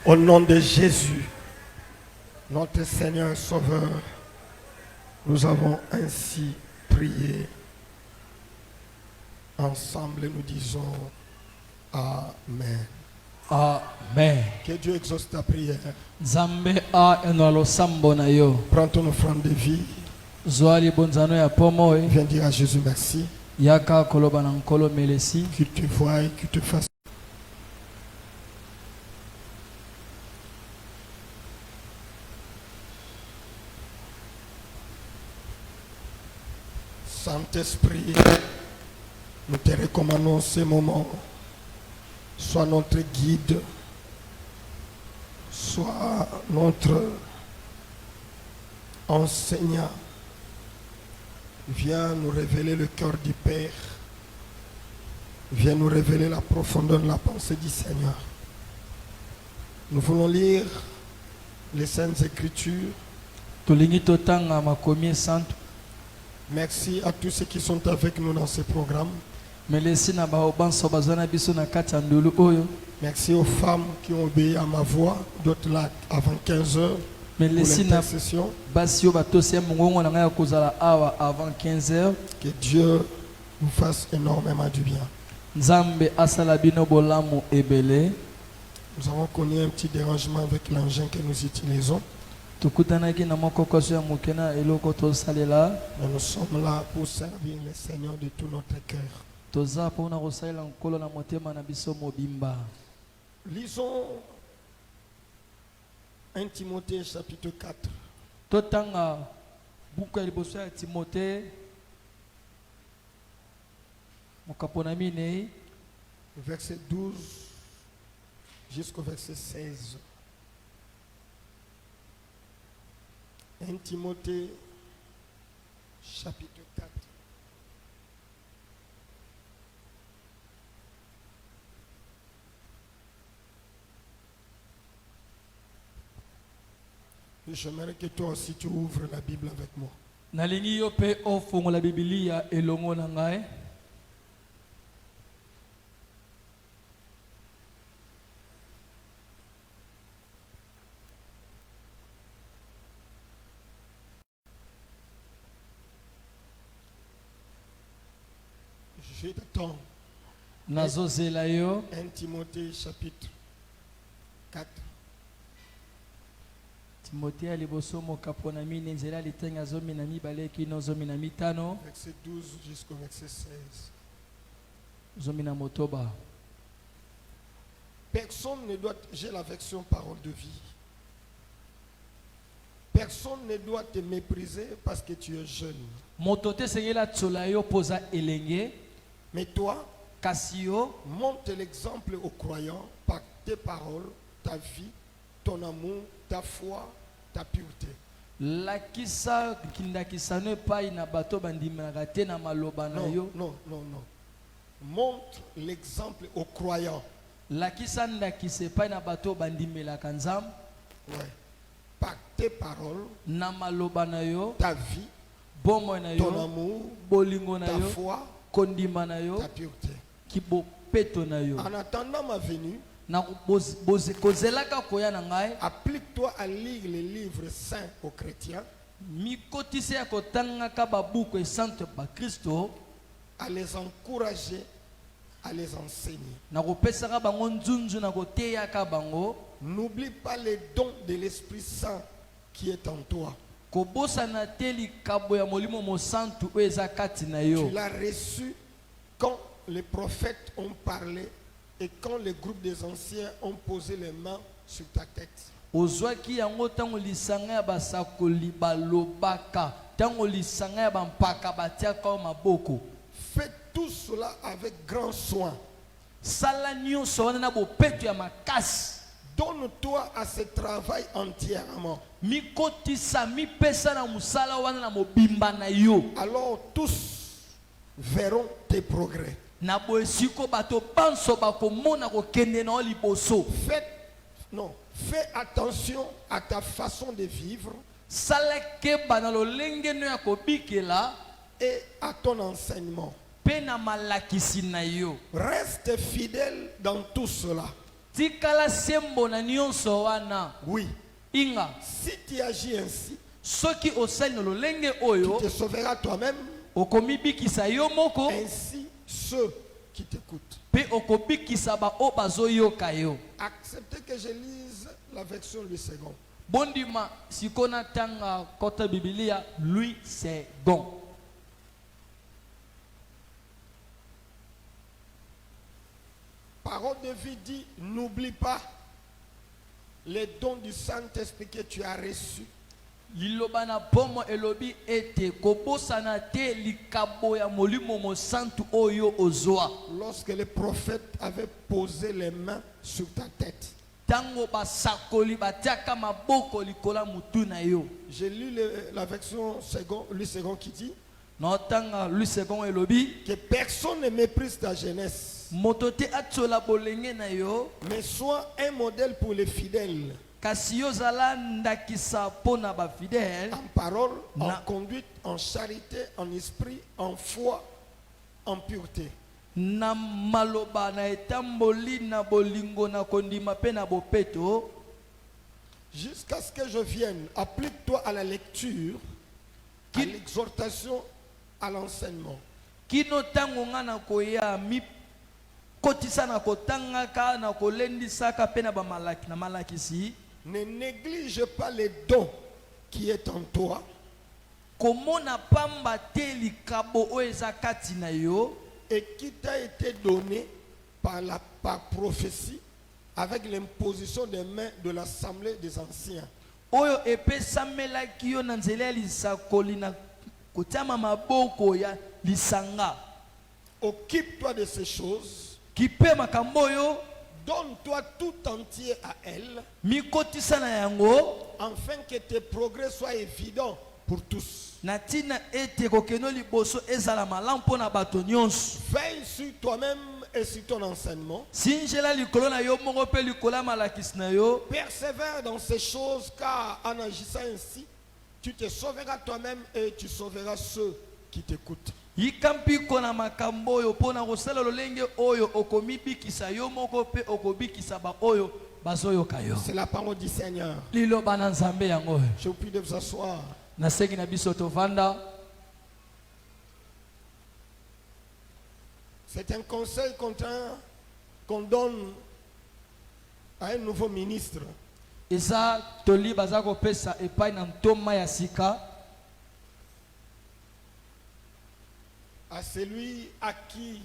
Au nom de Jésus, notre Seigneur et Sauveur, nous avons ainsi prié. Ensemble, nous disons Amen. Amen. Que Dieu exauce ta prière. Nzambe a enolo sambo na yo. Prends ton offrande de vie. Zwali bonzano ya pomo Viens dire à Jésus merci. yaka koloba na nkolo melesi. Qu'il te voie et qu'il te fasse. Saint-Esprit, nous te recommandons ces moments. Sois notre guide, sois notre enseignant. Viens nous révéler le cœur du Père. Viens nous révéler la profondeur de la pensée du Seigneur. Nous voulons lire les Saintes Écritures. Tolingi totanga makomi santo. Merci à tous ceux qui sont avec nous dans ce programme. Melesi na baobanso bazana biso na kati ya ndulu oyo. Merci aux femmes qui ont obéi à ma voix, d'autres là avant 15 heures. Melesi na basi yo batosi ya mongongo na ngai kozala awa avant 15h. Que Dieu nous fasse énormément du bien. Nzambe asala bino bolamu ebele. Nous avons connu un petit dérangement avec l'engin que nous utilisons. Tukutanaki na mokokoso ya mukena eloko tosalela. Mais nous sommes là pour servir le Seigneur de tout notre cœur. Toza pona kosalela nkolo na motema na biso mobimba. Lisons 1 Timothée chapitre 4. Totanga buku ya liboso ya Timothée mokapona minei Verset 12 jusqu'au verset 16. 1 Timothée chapitre 4. J'aimerais que toi aussi tu ouvres la Bible avec moi. nalingi yo pe ofongola Biblia elongo na ngai. Je t'attends. Nazozela yo 1 Timothée chapitre 4. Timothée ya liboso mokapona mine nzela litenga zomi na mibale kino zomi na mitano Verset 12 jusqu'au verset 16. zomi na motoba. Personne ne doit, j'ai la version parole de vie. Personne ne doit te mépriser parce que tu es jeune. Motote sengela tsola yo poza elenge. Mais toi, Kasio montre l'exemple aux croyants par tes paroles, ta vie, ton amour, ta foi, ta pureté. lakisa kindakisano pai na bato bandimaka te na maloba na yo. Non. Montre l'exemple aux croyants. Lakisa ndakise pai na bato bandimelaka nzambe. Ouais. Par tes paroles, na maloba na yo, ta vie, bomo na yo, ton amour, bolingo na ta yo, foi, kondima na yo, ta pureté. kibopeto na yo. En attendant ma venue, Na kozelaka koya na ngai. applique-toi à lire les livres saints aux chrétiens, Mikotise ya kotangaka babuku esante ba Kristo. à les encourager, à les enseigner. Na kopesaka bango nzunzu na koteyaka bango. N'oublie pas les dons de l'Esprit Saint qui est en toi. Kobosana te likabo ya molimo mosantu oyo eza kati na yo. Tu l'as reçu quand les prophètes ont parlé et quand le groupe des anciens ont posé les mains sur ta tête. Ozwaki yango tango lisanga ya basakoli balobaka, tango lisanga ya bampaka batiaka o maboko. Fais tout cela avec grand soin. Sala nyonso wana na bopeto ya makasi. Donne-toi à ce travail entièrement. Mikotisa mipesa na musala wana na mobimba na yo. Alors tous verront tes progrès. Na boesiko bato banso bakomona kokende na liboso. Fais attention à ta façon de vivre. Sala keba na lolenge no ya kobikela et à ton enseignement. Pe na malakisi na yo. Reste fidèle dans tout cela. tikala sembo na nyonso wana. Oui. Inga Si tu agis ainsi, soki osali no lolenge tu oyo te sauveras toi-même, okomibikisa yo moko ainsi ceux qui t'écoutent. pe okobikisa ba o bazoyoka yo. Acceptez que je lise la version Louis II. Bondima sikona tanga kota Biblia Louis II. Parole de vie dit, n'oublie pas les dons du Saint-Esprit que tu as reçus. Lilobana pomo elobi ete kobosana te likabo ya molimo mo santu oyo ozwa. Lorsque les prophètes avaient posé les mains sur ta tête. Tango basakoli batiaka maboko likola mutu na yo. J'ai lu la version Louis II qui dit Notanga Louis II elobi que personne ne méprise ta jeunesse, motote atsola bolenge na yo, mais sois un modèle pour les fidèles. kasi yo zala ndakisa pona ba fidèle En parole, en Na- conduite, en charité, en esprit, en foi, en pureté. na maloba na etamboli na bolingo na kondima pe na bopeto. Jusqu'à ce que je vienne, applique-toi à la lecture, à Qui- l'exhortation, à l'enseignement. Kino tango nga na koya mi kotisa na kotangaka na kolendisaka pe na bamalaki na malakisi. Ne néglige pas les dons qui est en toi, Komona pamba te likabo oyo eza kati na yo et qui t'a été donné par prophétie avec l'imposition des mains de l'assemblée des anciens. oyo epesamelaki yo na nzela ya lisakoli na kotiama maboko ya lisanga. Occupe-toi de ces choses, Kipe makambo oyo donne-toi tout entier à elles, mikotisa na yango afin que tes progrès soient évidents pour tous. na ntina ete kokeno liboso ezala malamu mpo na bato nyonso. Veille sur toi-même et sur ton enseignement. Sinjela likolo na yo moko mpe likolo ya malakisi na yo. Persévère dans ces choses, car en agissant ainsi, tu te sauveras toi-même et tu sauveras ceux qui t'écoutent. Yikampiko na makambo oyo mpo na kosala lolenge oyo okomibikisa yo moko mpe okobikisa ba oyo bazoyoka yo. C'est la parole du Seigneur. Liloba na nzambe yango oyo. Je vous prie de vous asseoir. Nasengi na biso tovanda. C'est un conseil qu'on donne à un nouveau ministre. Eza toli baza kopesa epai na ntoma ya sika. À celui à qui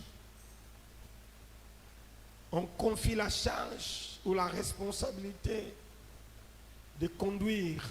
on confie la charge ou la responsabilité de conduire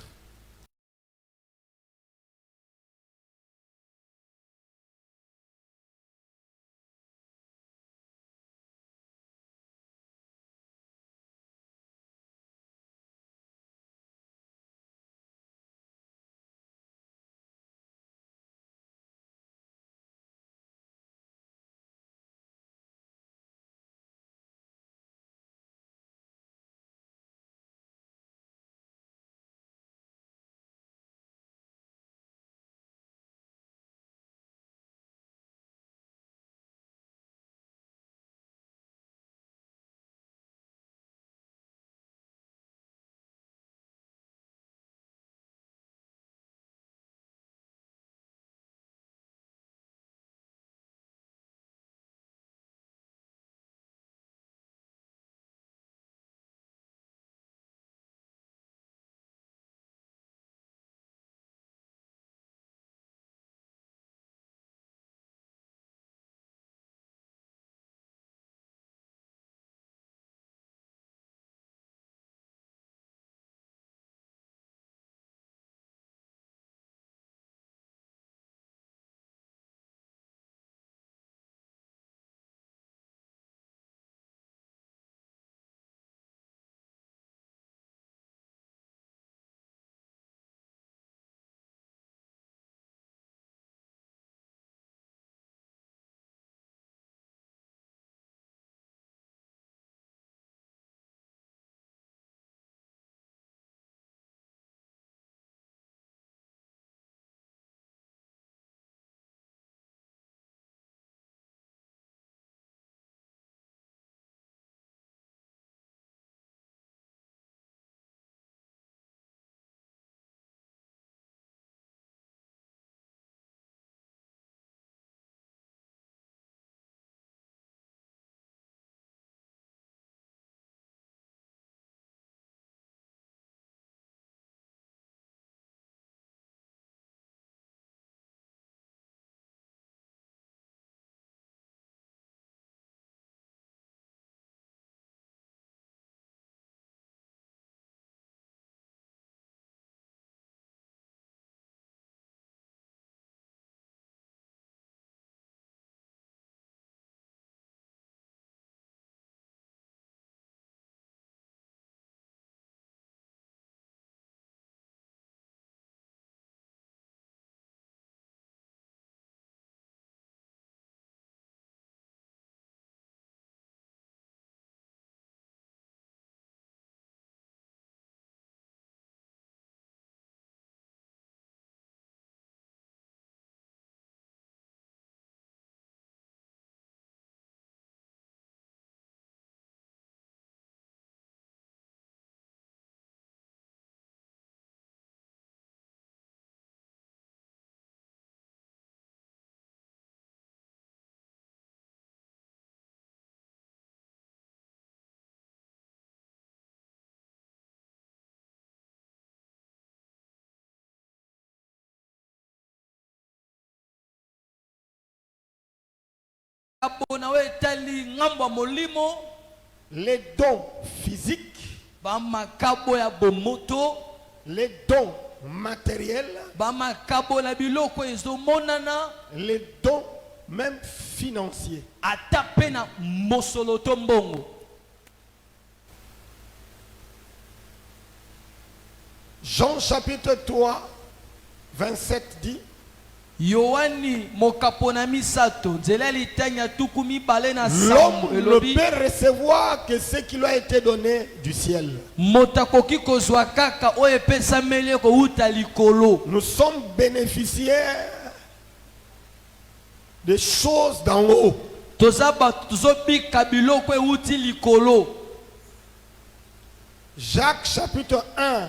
les dons physiques, les dons matériels, les dons même financiers. Jean chapitre 3, 27 dit, l'homme ne peut recevoir que ce qui lui a été donné du ciel. Nous sommes bénéficiaires des choses d'en haut. Jacques chapitre 1,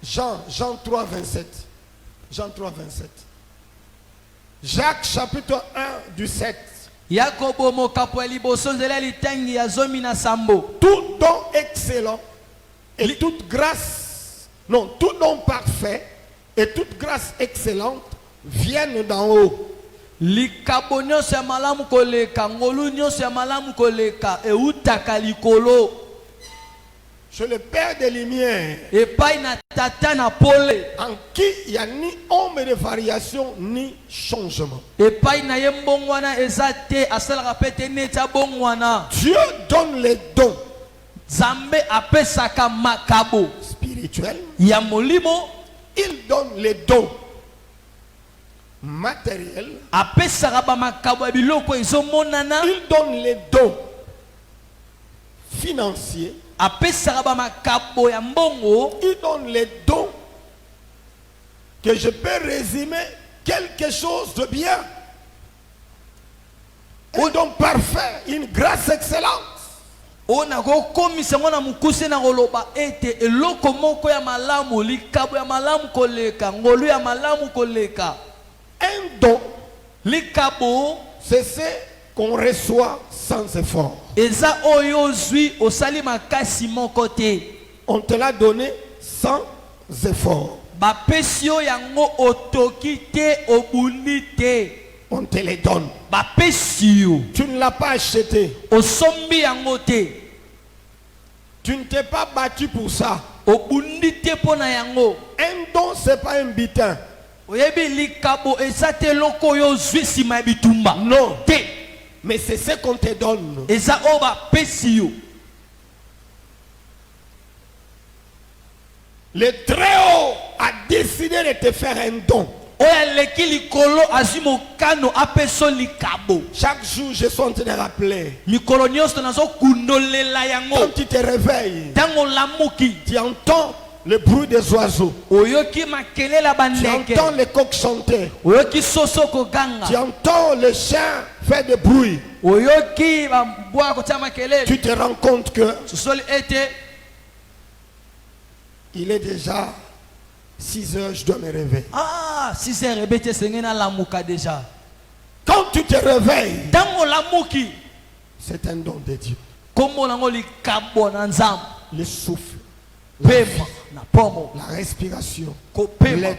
Jean 3, 27. Jean 3, 27. Jacques chapitre 1 du 7. Tout don excellent et toute grâce, non, tout don parfait et toute grâce excellente viennent d'en haut. Je le Père des Lumières, en qui il n'y a ni ombre de variation ni changement. Dieu donne les dons spirituels. Il donne les dons matériels. Il donne les dons financiers. Il donne les dons que je peux résumer quelque chose de bien. Un don parfait, une grâce excellente. Un don, c'est ce qu'on reçoit sans effort. On te l'a donné sans effort. On te les donne. Tu ne l'as pas acheté. Tu ne t'es pas battu pour ça. Un don, ce n'est pas un butin. Non. Mais c'est ce qu'on te donne. Le Très-Haut a décidé de te faire un don. Chaque jour, je suis en train de rappeler. Quand tu te réveilles, tu entends le bruit des oiseaux. Tu entends les coqs chanter. Tu entends le chien faire des bruits. Tu te rends compte que il est déjà 6 heures, je dois me réveiller. Ah, 6 heures, déjà. Quand tu te réveilles, c'est un don de Dieu. Le souffle, la respiration, l'aide,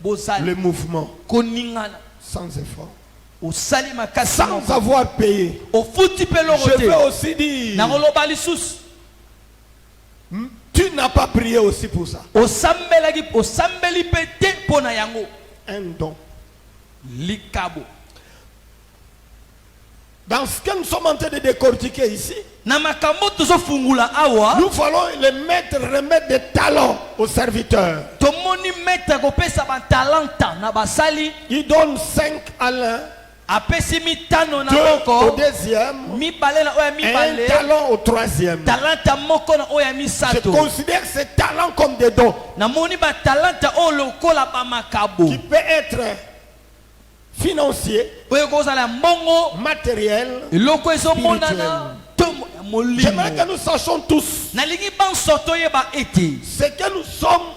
le mouvement, sans effort, sans avoir payé. Je veux aussi dire, tu n'as pas prié aussi pour ça. Un don. Dans ce que nous sommes en train de décortiquer ici, nous allons remettre des talents aux serviteurs. Il donne 5 à l'un, 2 au deuxième, un talent au troisième. Je considère ces talents comme des dons qui peut être financier, matériel, spirituel. J'aimerais que nous sachions tous ce que nous sommes.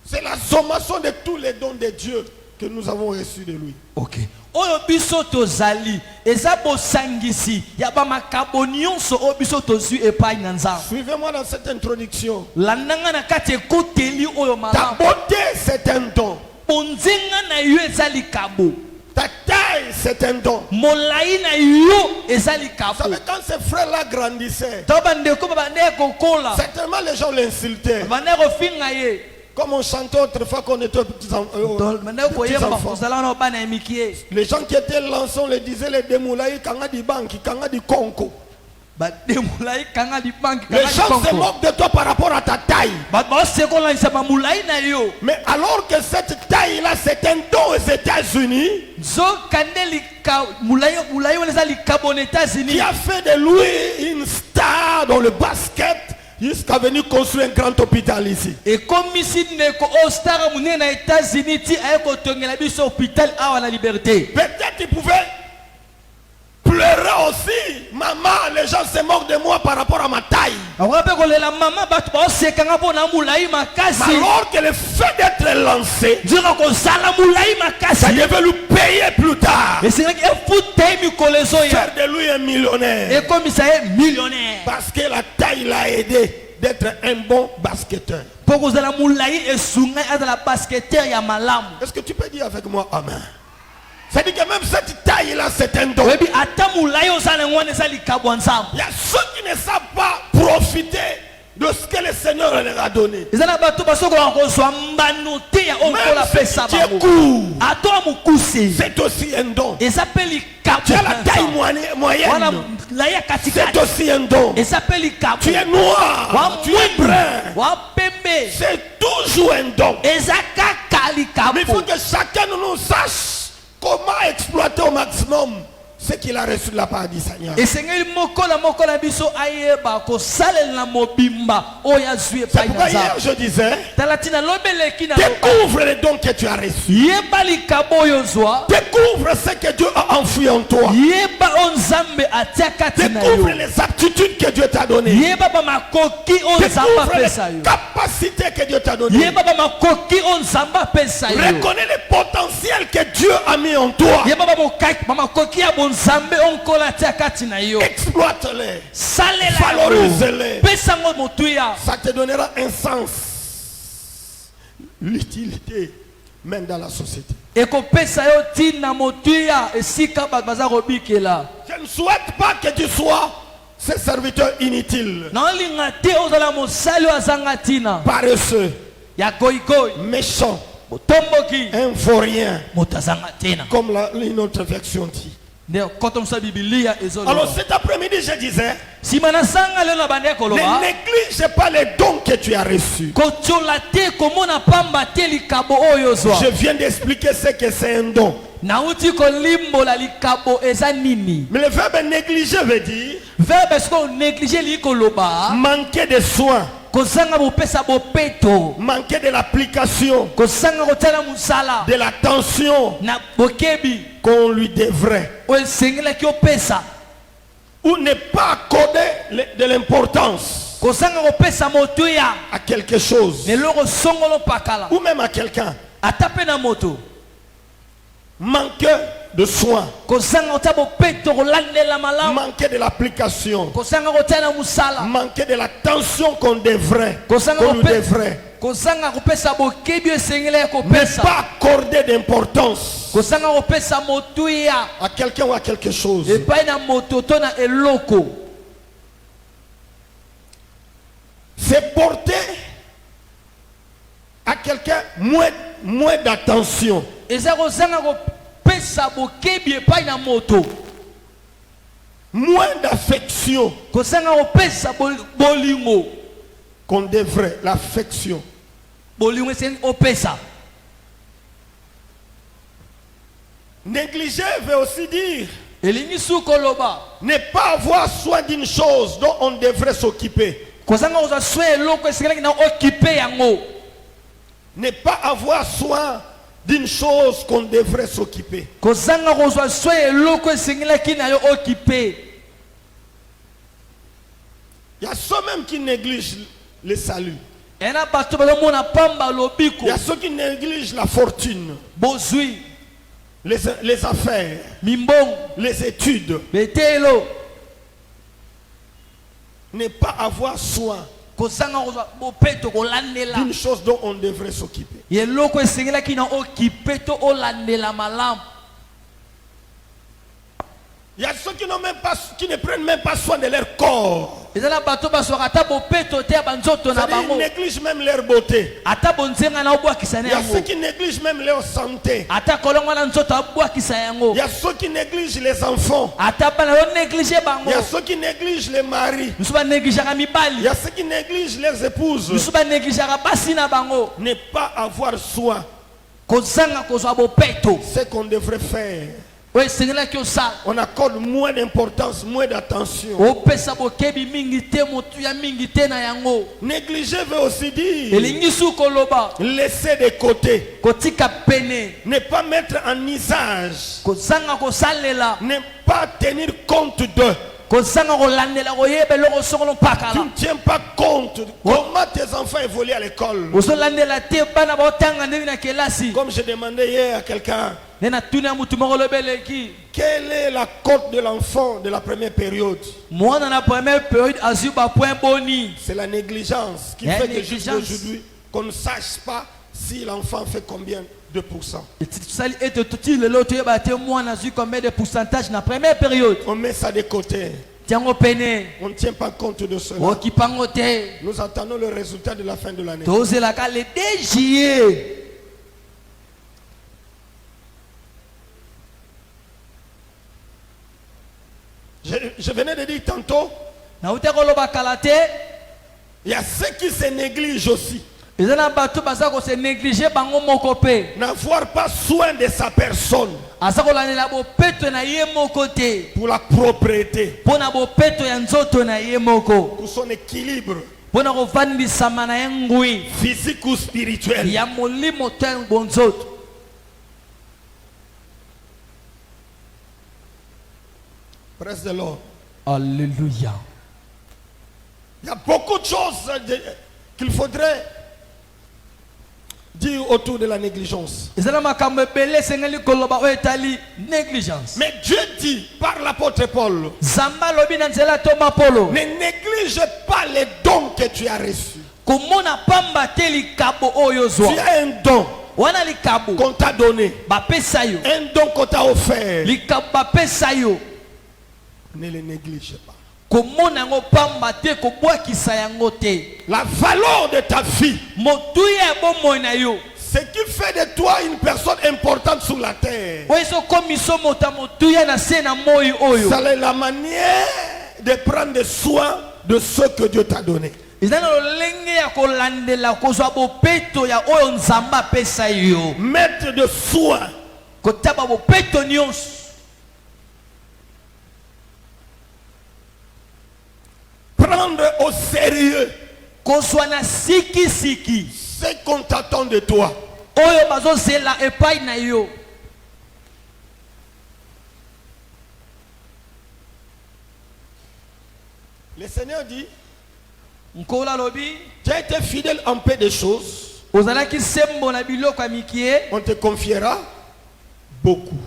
C'est la sommation de tous les dons de Dieu que nous avons reçus de lui. Ok. Suivez-moi dans cette introduction. Ta beauté, c'est un don. Ta taille, c'est un don. Molayi na yo eza Vous likabo. savez, quand ces frères-là grandissaient, To bandeko babandeki kokola. certainement les gens l'insultaient. Babandeki kofinga ye. Comme on chantait autrefois qu'on était petits Bandeki koyemba enfants. kozala na bana ya mikie. Les gens qui étaient lancés, on les disait les démoulaïs, kanga di banki, kanga di konko. Bademulayi kanga di banki Les kanga di gens se konko. moquent de toi par rapport à ta taille. Basekolangisa bamulayi na yo. Mais alors que cette taille-là, c'est un don aux États-Unis Nzokande mulayi wana eza likabo na qui États-Unis. a fait de lui une star dans le basket jusqu'à venir construire un grand hôpital ici. ekomisi ndeko ostar monene na États-Unis ti aye kotongela biso hôpital awa na Liberté. Peut-être il pouvait pleurer aussi. Maman, les gens se moquent de moi par rapport à ma taille. akoka mpe kolela mama bato baosekanga mpo na mulayi Mais makasi. alors que le fait d'être lancé, nzoka kozala mulayi ça makasi devait lui payer plus tard. esengaki efuta ye mikolo ezoya Faire de lui un millionnaire. ekomisa ye millionnaire Parce que la taille l'a aidé d'être un bon basketteur. mpo kozala mulayi esungai azala basketeur ya malamu. Est-ce que tu peux dire avec moi Amen? C'est-à-dire que même cette taille-là, c'est un don. oyebi ata mulayi ozala yango wana eza likabo ya nzambe. Il y a ceux qui ne savent pas profiter de ce que le Seigneur leur a donné. eza na bato basokoka kozwa mbano te ya oyo nkolo Même apesa si tu es bango. court, ata oya mokuse c'est aussi un don. eza mpe likabo Tu as ya la taille nzambe. wana moyenne, mulayi ya c'est katikati aussi un don. eza mpe likabo. Tu es noir, wa tu es brun, wa pembe c'est toujours un don. eza kaka Mais il faut likabo. que chacun de nous sache comment exploiter au maximum ce qu'il a reçu de la part du Seigneur. esengeli moko na biso ayeba kosalela na mobimba oyo azwi C'est epai na pourquoi hier nzambe. je disais, tala ntina lobeleki na découvre les dons que tu as reçus. yeba likabo oyo ozwa. Découvre ce que Dieu a enfoui en toi. yeba oyo nzambe atia kati na Découvre yo. les aptitudes que Dieu t'a données. yeba bamakoki oyo nzambe Découvre apesa les yo. capacités que Dieu t'a données. yeba bamakoki oyo nzambe apesa yo. Reconnais le potentiel que Dieu a mis en toi. yeba bamakoki ya bonzambe oyo nkolo atia kati na yo. Exploite-les. salela Valorise-les. pesa yango motuya. Ça te donnera un sens. L'utilité même dans la société. ekopesa yo ntina motuya esika bato baza kobikela. Je ne souhaite pas que tu sois ce serviteur inutile, naolinga te ozala mosali oyo azanga ntina paresseux, ya goigoi méchant, botomboki un vaurien, moto azanga tena. comme une autre version dit. nde koto mosa bibilia Alors ezoloba. cet après-midi, je disais, nsima na sanga lelo na bande ne koloba néglige pas les dons que tu as reçus. kotiola te komona pamba te likabo oyo ozwa. Je viens d'expliquer ce que c'est un don. nauti kolimbola likabo eza nini. Mais le verbe négliger veut dire verbe siko néglige li koloba manquer de soins, kozanga bopesa bopeto, manquer de l'application, kozanga kotala mosala de l'attention na bokebi qu'on lui devrait, oyo esengelaki opesa, ou ne pas accorder de l'importance kozanga kopesa motuya à quelque chose, neloko songolo pakala ou même à quelqu'un. ata mpe na moto. Manquer de soins, kozanga kotala bopeto kolandela malamu, manquer de l'application, kozanga kotala mosala, manquer de l'attention qu'on devrait, kozanga qu'on lui devrait, kozanga kopesa bokebi esengelaki ne kopesa, pas accorder d'importance kozanga kopesa motuya à quelqu'un ou à quelque chose. epai na moto to na eloko. C'est porter à quelqu'un moins d'attention, eza kozanga kopesa bokebi epai na moto, moins d'affection kozanga kopesa bolingo, qu'on devrait, l'affection. bolingo esengi opesa. Négliger veut aussi dire elingi su koloba ne pas avoir soin d'une chose dont on devrait s'occuper. kozanga kozwa soin eloko esengelaki na okipe yango. Ne pas avoir soin d'une chose qu'on devrait s'occuper. kozanga kozwa soin eloko esengelaki na yo okipe. Il y a ceux même qui négligent le salut. ena bato bazomona pamba lobiko Il y a ceux qui négligent la fortune, bozwi les affaires, mimbongo les études. betelo. Ne pas avoir soin kozanga kozwa bopeto kolandela d'une chose dont on devrait s'occuper. eloko esengelaki na okipe to olandela malamu. Il y a ceux qui ne prennent même pas soin de leur corps. Ils négligent même leur beauté. Il y a ceux qui négligent même leur santé. Il y a ceux qui négligent les enfants. Il y a ceux qui négligent les maris. Il y a ceux qui négligent les épouses. Ne pas avoir soin. C'est ce qu'on devrait faire. On accorde moins d'importance, moins d'attention. Négliger veut aussi dire laisser de côté, ne pas mettre en usage, ne pas tenir compte d'eux. Tu ne tiens pas compte comment tes enfants évoluent à l'école. Comme je demandais hier à quelqu'un, quelle est la cote de l'enfant de la première période? C'est la négligence qui fait que jusqu'à aujourd'hui, qu'on ne sache pas si l'enfant fait combien de pourcents. On met ça de côté. On ne tient pas compte de cela. Nous attendons le résultat de la fin de l'année. Je venais de dire tantôt, il y a ceux qui se négligent aussi. N'avoir pas soin de sa personne pour la propriété, pour son équilibre physique ou spirituel. Praise the Lord. Alléluia. Il y a beaucoup de choses qu'il faudrait dire autour de la négligence. Mais Dieu dit par l'apôtre Paul, ne néglige pas les dons que tu as reçus. Tu as un don qu'on t'a donné, un don qu'on t'a offert. Ne le néglige pas. La valeur de ta vie, ce qui fait de toi une personne importante sur la terre, c'est la manière de prendre soin de ce que Dieu t'a donné. Mettre de soin. Prendre au sérieux ce qu'on t'attend de toi. Le Seigneur dit, tu as été fidèle en peu de choses, on te confiera beaucoup.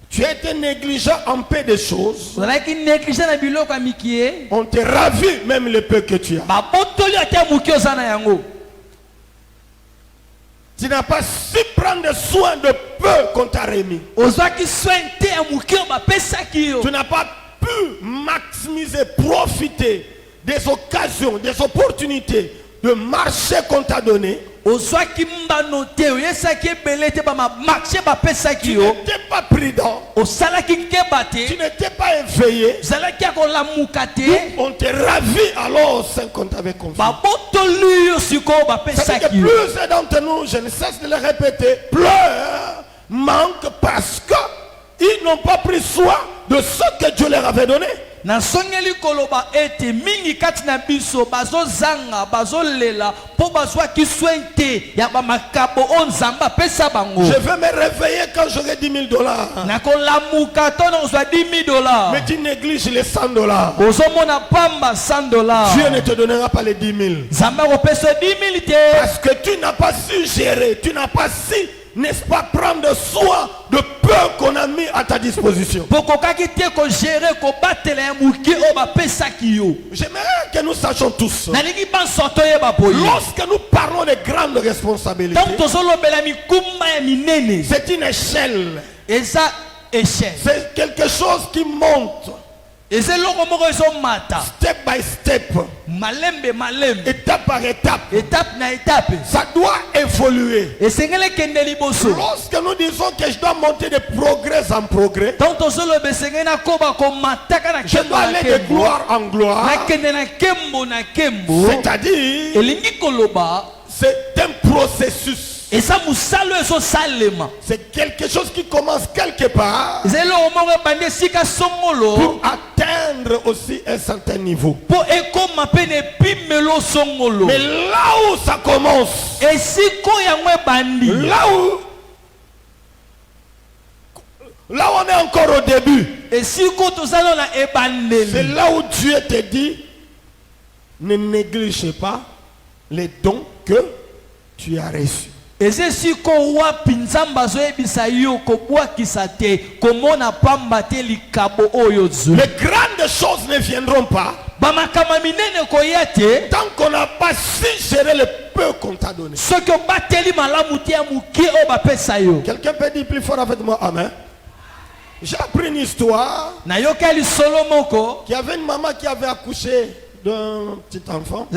Tu as été négligent en peu de choses, on te ravit même le peu que tu as. Tu n'as pas su prendre soin de peu qu'on t'a remis. Tu n'as pas pu maximiser, profiter des occasions, des opportunités de marché qu'on t'a donné. Tu n'étais pas prudent. Tu n'étais pas éveillé. On te ravit alors ce qu'on t'avait confié. C'est que plus d'entre nous, je ne cesse de le répéter, pleurent, manquent parce qu'ils n'ont pas pris soin de ce que Dieu leur avait donné. Je vais me réveiller quand j'aurai $10,000. Mais tu négliges les $100. Dieu ne te donnera pas les 10 000. Parce que tu n'as pas su gérer, tu n'as pas su n'est-ce pas, prendre soin de peu qu'on a mis à ta disposition. J'aimerais que nous sachions tous, lorsque nous parlons de grandes responsabilités, c'est une échelle. C'est quelque chose qui monte. Step by step, étape par étape, ça doit évoluer. Lorsque nous disons que je dois monter de progrès en progrès, je dois aller de gloire en gloire, c'est-à-dire c'est un processus. C'est quelque chose qui commence quelque part pour atteindre aussi un certain niveau. Mais là où ça commence, là où on est encore au début, c'est là où Dieu te dit, ne néglige pas les dons que tu as reçus. Les grandes choses ne viendront pas tant qu'on n'a pas su gérer le peu qu'on t'a donné. Quelqu'un peut dire plus fort avec moi, amen. J'ai appris une histoire. Il y avait une maman qui avait accouché d'un petit enfant.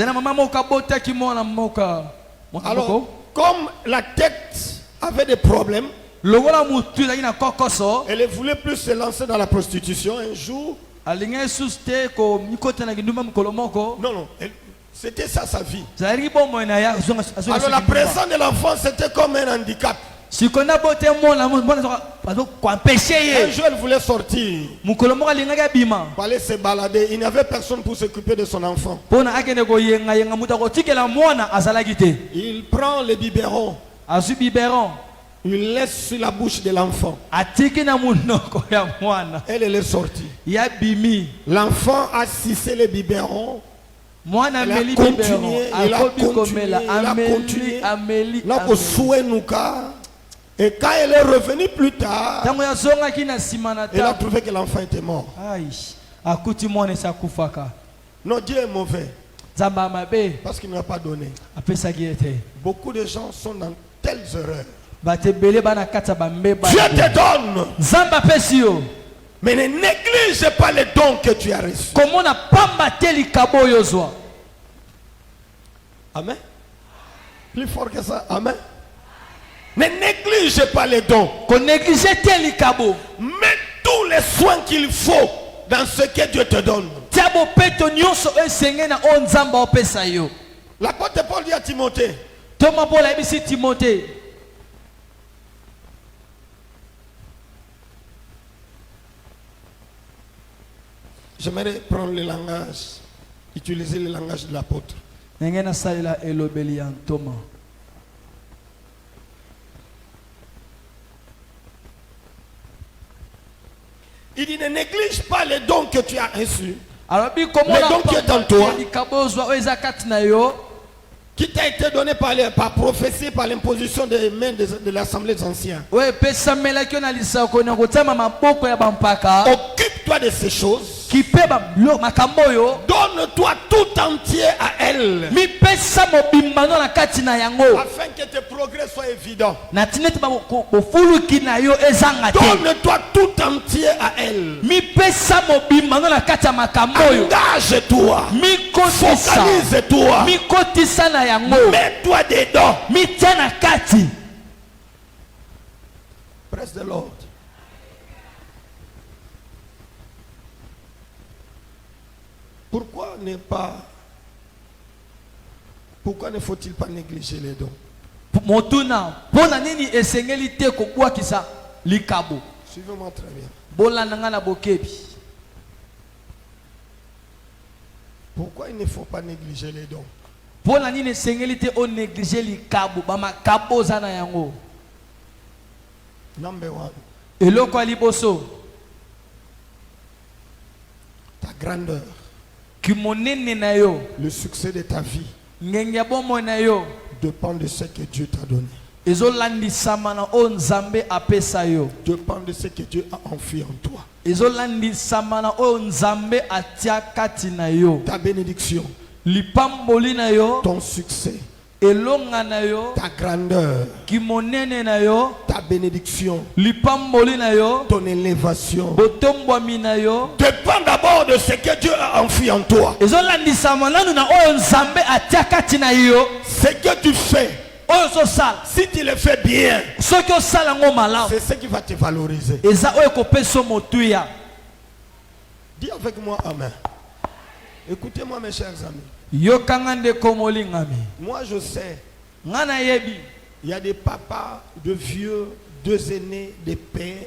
Alors, comme la tête avait des problèmes, elle ne voulait plus se lancer dans la prostitution. Un jour, non, c'était ça sa vie. Alors la présence de l'enfant, c'était comme un handicap. Un jour, elle voulait sortir pour aller se balader. Il n'y avait personne pour s'occuper de son enfant. Il prend le biberon. Il laisse sur la bouche de l'enfant. Elle est sortie. L'enfant a sucé le biberon. Il a continué. Et quand elle est revenue plus tard, elle a trouvé que l'enfant était mort. Non, Dieu est mauvais. Parce qu'il ne l'a pas donné. Beaucoup de gens sont dans telles erreurs. Dieu te donne. Mais ne néglige pas les dons que tu as reçus. Amen. Plus fort que ça. Amen. Ne néglige pas les dons. Mets tous les soins qu'il faut dans ce que Dieu te donne. L'apôtre Paul dit à Timothée, j'aimerais prendre le langage, utiliser le langage de l'apôtre. Il dit, ne néglige pas les dons que tu as reçus. Les dons qui sont en toi, qui t'a été donné par prophétie, par l'imposition des mains de l'Assemblée des anciens. Occupe-toi de ces choses. Donne-toi tout entier à elle. Afin que tes progrès soient évidents. Donne-toi tout entier à elle. Engage-toi. Focalise-toi. Mets-toi dedans. Praise the Lord. Pourquoi ne faut-il pas négliger les dons? Suivez-moi très bien. Pourquoi il ne faut pas négliger les dons? Number one. Ta grandeur. Le succès de ta vie dépend de ce que Dieu t'a donné. ezolandisama na o nzambe apesa yo. Dépend de ce que Dieu a enfoui en toi. Ezolandisama na o nzambe atia kati na yo. Ta bénédiction, Lipamboli na yo, ton succès, elonga na yo, ta grandeur, kimonene na yo, ta bénédiction, lipamboli na yo, ton élévation botombwami na yo. dépend d'abord de ce que Dieu a enfoui en toi. Ezolandisama nanu na o nzambe atia kati na yo. Ce que tu fais, Oyo sala. si tu le fais bien, Soki osala ngo malamu. c'est ce qui va te valoriser. Eza oyo kopesa motuya. Dis avec moi Amen. Écoutez-moi mes chers amis. Yokanga ndeko molingami. Moi je sais, Ngana yebi. il y a des papas, de vieux, deux aînés, des pères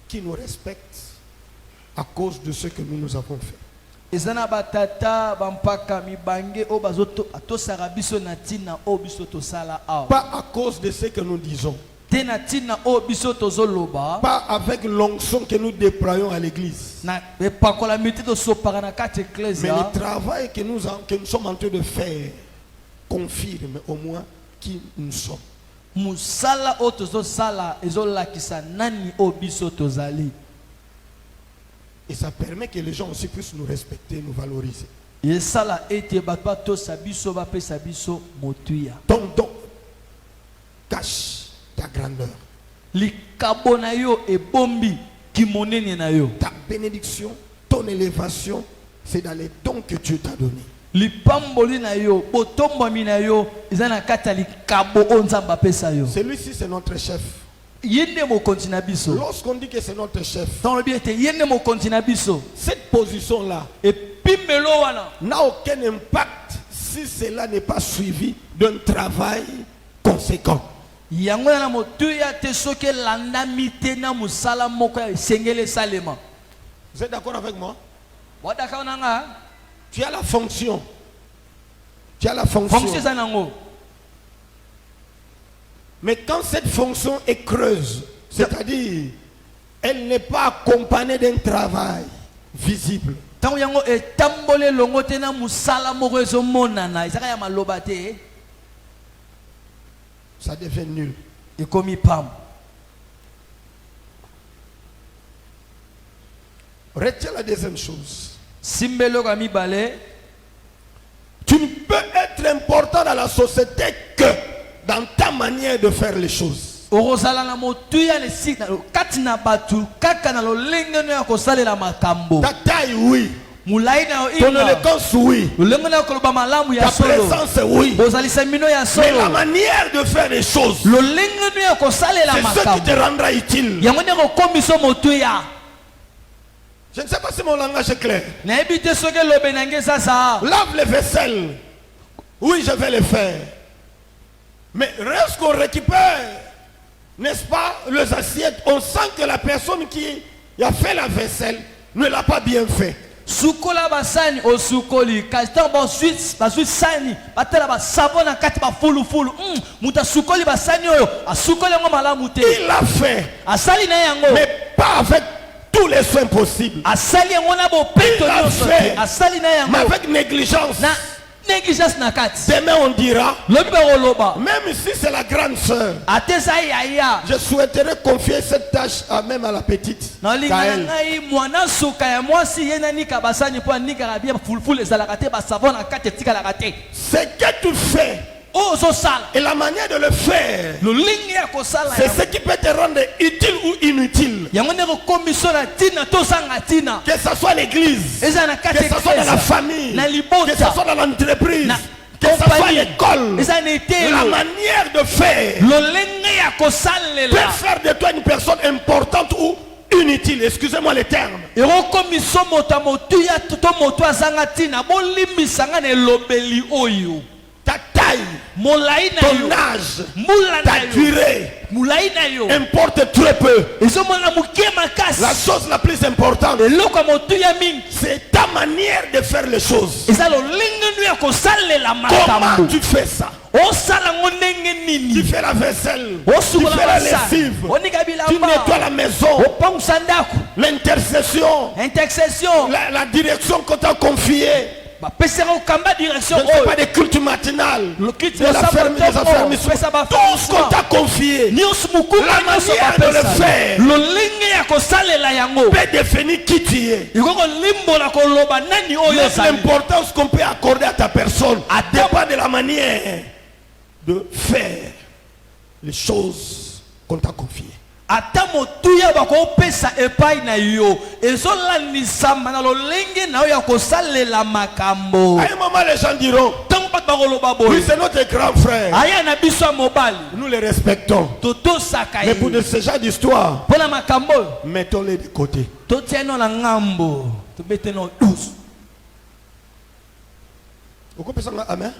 qui nous respectent à cause de ce que nous avons fait. Ezana batata bampaka mibange o bazoto atosaka biso na tina o biso tosala awa. Pas à cause de ce que nous disons. Te na tina o biso tozoloba. Pas avec l'onction que nous déployons à l'église. Na epakola miti tosopaka na kati Mais ecclesia. le travail que nous sommes en train de faire confirme au moins qui nous sommes. Musala o tozosala ezolakisa nani o biso tozali. Et ça permet que les gens aussi puissent nous respecter, nous valoriser. Yesala ete batwa tosa biso bapesa biso motuya. Ton don cache ta grandeur. Likabo na yo ebombi kimonene na yo. Ta bénédiction, ton élévation, c'est dans les dons que Dieu t'a donné. Lipamboli na yo, botombami na yo, izana kata likabo o nzamba pesa yo. Celui-ci, c'est notre chef. Yende mo kontina biso. Lorsqu'on dit que c'est notre chef, Dans le biete yende mo kontina biso. cette position-là Et pimelo wana. n'a aucun impact si cela n'est pas suivi d'un travail conséquent. Yango na motuya te soke landa mite na musala moko ya sengele salema. Vous êtes d'accord avec moi? Wadaka onanga. Tu as la fonction. Tu as la Fonction fonction. zanango. Mais quand cette fonction est creuse, c'est-à-dire elle n'est pas accompagnée d'un travail visible, Tango yango etambole longo te na musala moko ezomonana, ezaka ya maloba te. ça devient nul. Ekomi pam. Retiens la deuxième chose. Simbelo kami bale. Tu ne peux être important dans la société que dans ta manière de faire les choses. Orozala na motuya le sika kati na batu kaka na lolenge no ya kosalela makambo. Ta taille, oui. Mulai na Ton inga. élégance, oui. Lolenge na koloba malamu Ta ya solo. présence, oui. Bozalisa mino ya Mais la solo. manière de faire les choses, Lolenge no ya kosalela c'est ce qui makambo. te rendra utile. Yango ne kokomiso motuya. Je ne sais pas si mon langage est clair. Na ebite soke lobe nange sasa. Lave les vaisselles. Oui, je vais le faire. Mais reste qu'on récupère, n'est-ce pas, les assiettes. On sent que la personne qui a fait la vaisselle ne l'a pas bien fait. Sukola basani o sukoli kastan ba suite sani batela ba savona kati ba fulu muta sukoli basani oyo asukoli ngo malamu te. Il l'a fait, Asali na yango. mais pas avec tous les soins possibles. Asali yango na bo peto Il l'a nyonso fait. te. Asali na Mais yango. avec négligence. Na négligence na kati. Demain on dira, Lobi ba koloba. même si c'est la grande sœur, Ateza yaya. je souhaiterais confier cette tâche même à la petite. Na linga Kael. ngai mwana suka ya mwasi yena nika basani po nika rabia fulful ezalaka te ba savona kati tika la kate. Ce que tu fais O zo sala. et la manière de le faire, Lo lingi ya kosala. c'est ce qui peut te rendre utile ou inutile. Yango ne ko komiso na tina to sanga tina. Que ce soit l'église, Eza na que kati ce soit dans la famille, na que ce libota soit dans l'entreprise, na que ce soit à compagnie. l'école. Eza na La etelo. manière de faire Lolenge ya peut kosalela. faire de toi une personne importante ou inutile. Excusez-moi les termes. Ero komiso moto motuya to moto azanga tina bolimisanga ne lobeli oyo. Ta taille, Molai na ton yo. âge, Mula ta na yo. durée Mulai na yo. importe très peu. Ezo mona muke makasi. La chose la plus importante, Eloko motuya mingi. c'est ta manière de faire les choses. Eza lolenge nu ya kosalela Comment makambo. tu fais ça? Osala ngo ndenge Tu nini? fais la vaisselle, tu Osukola fais la basani. lessive, Onika tu bilamba. nettoies la maison, Opangisa ndako. l'intercession, Intercession. la direction qu'on t'a confiée. bapesaka okamba Je direction ne fais oyo pas de culte matinal. le culte De l'affermissement. Tout ce qu'on t'a confié nyonso mokuba La nyonso manière de le faire. lolenge ya kosalela yango peut définir qui tu es. ikokolimbola koloba nani oyo ozali. L'importance qu'on peut accorder à ta personne dépend de la manière de faire les choses qu'on t'a confiées. ata motuya bakopesa epai na yo ezolandisama na lolenge na oyo ya kosalela makambo. À un moment, les gens diront, ntango bato bakoloba oui, boye c'est notre grand frère. aya na biso ya mobali Nous les respectons. totosaka Mais ye pour de ce genre d'histoire, mpo na makambo oyo mettons-les de côté. totia no na ngambo tobete no douce. Vous comprenez ça? Amen.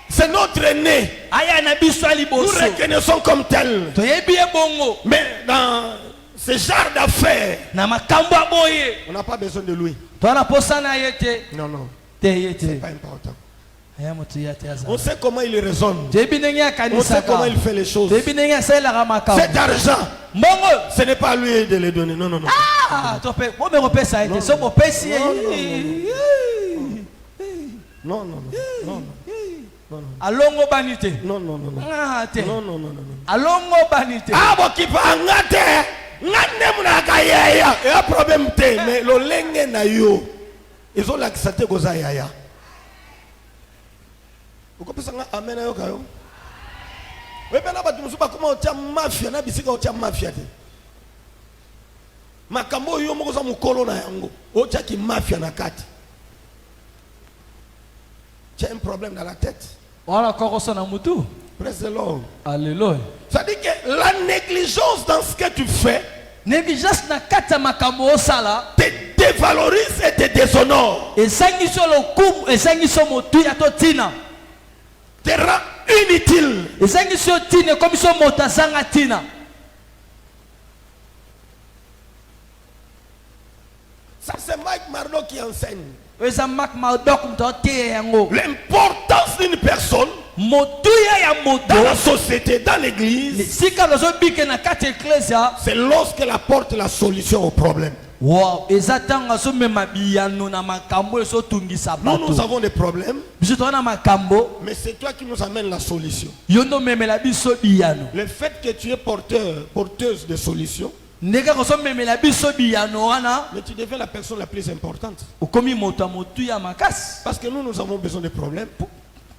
C'est notre aîné. aya na biso ya Nous liboso reconnaissons comme tel. toyebi ye bongo Mais dans ce genre d'affaires, na makambo ya boye on n'a pas besoin de lui. toana posa na ye te Non, non, te ye te pas important. aya moto ya te On aza sait comment il raisonne. toyebi ndenge On sait akanisaka comment il fait les choses. toyebi ndenge asalelaka makambo Cet argent, mbongo ce n'est pas à lui de les donner. Non, non, non. tope bombe kopesa ye te so kopesi ye Non, non, non. Non, non. alongo bani te Non, non, non, non. te Non, non, non, non. alongo bani te Ah, bon, qui va ngate. Ngate munaka yaya. Il y a un problème te. Mais le lenge na yo. Ils ont l'accepté que ça yaya. Vous comprenez ça? Amen. Ayo kayo. Oui, mais là, tu me dis pas comment on tient mafia. Na bisika on tient mafia te. Makambo yo moko za mukolo na yango. O tient ki mafia na kati. Tu as un problème dans la tête. wana koroso na mutu Praise the Lord. alléluia Ça dit que la négligence dans ce que tu fais négligence na kati ya makambo osala te dévalorise et te déshonore. ezangi so lokumu ezangi so motuya to ntina Te rend inutile. ezangi so ntina ekomi so moto azanga ntina. Ça c'est Mike Mardo qui enseigne. oyo eza mak mardok moto ateya yango L'importance d'une personne motuya ya dans la moto société, dans l'église, esika nazobike na kati ya eklesia c'est lorsqu'elle apporte la solution au problème. wow eza ntango azomema biyano na makambo oyo ezotungisa Nous, bato nous avons des problèmes, biso toza na makambo mais c'est toi qui nous amène la solution. yo nde omemela biso biyano Le fait que tu es porteuse de solutions, ndenge kozomemela biso biyano wana mais tu deviens la personne la plus importante. okomi moto ya motuya makasi Parce que nous avons besoin de problèmes.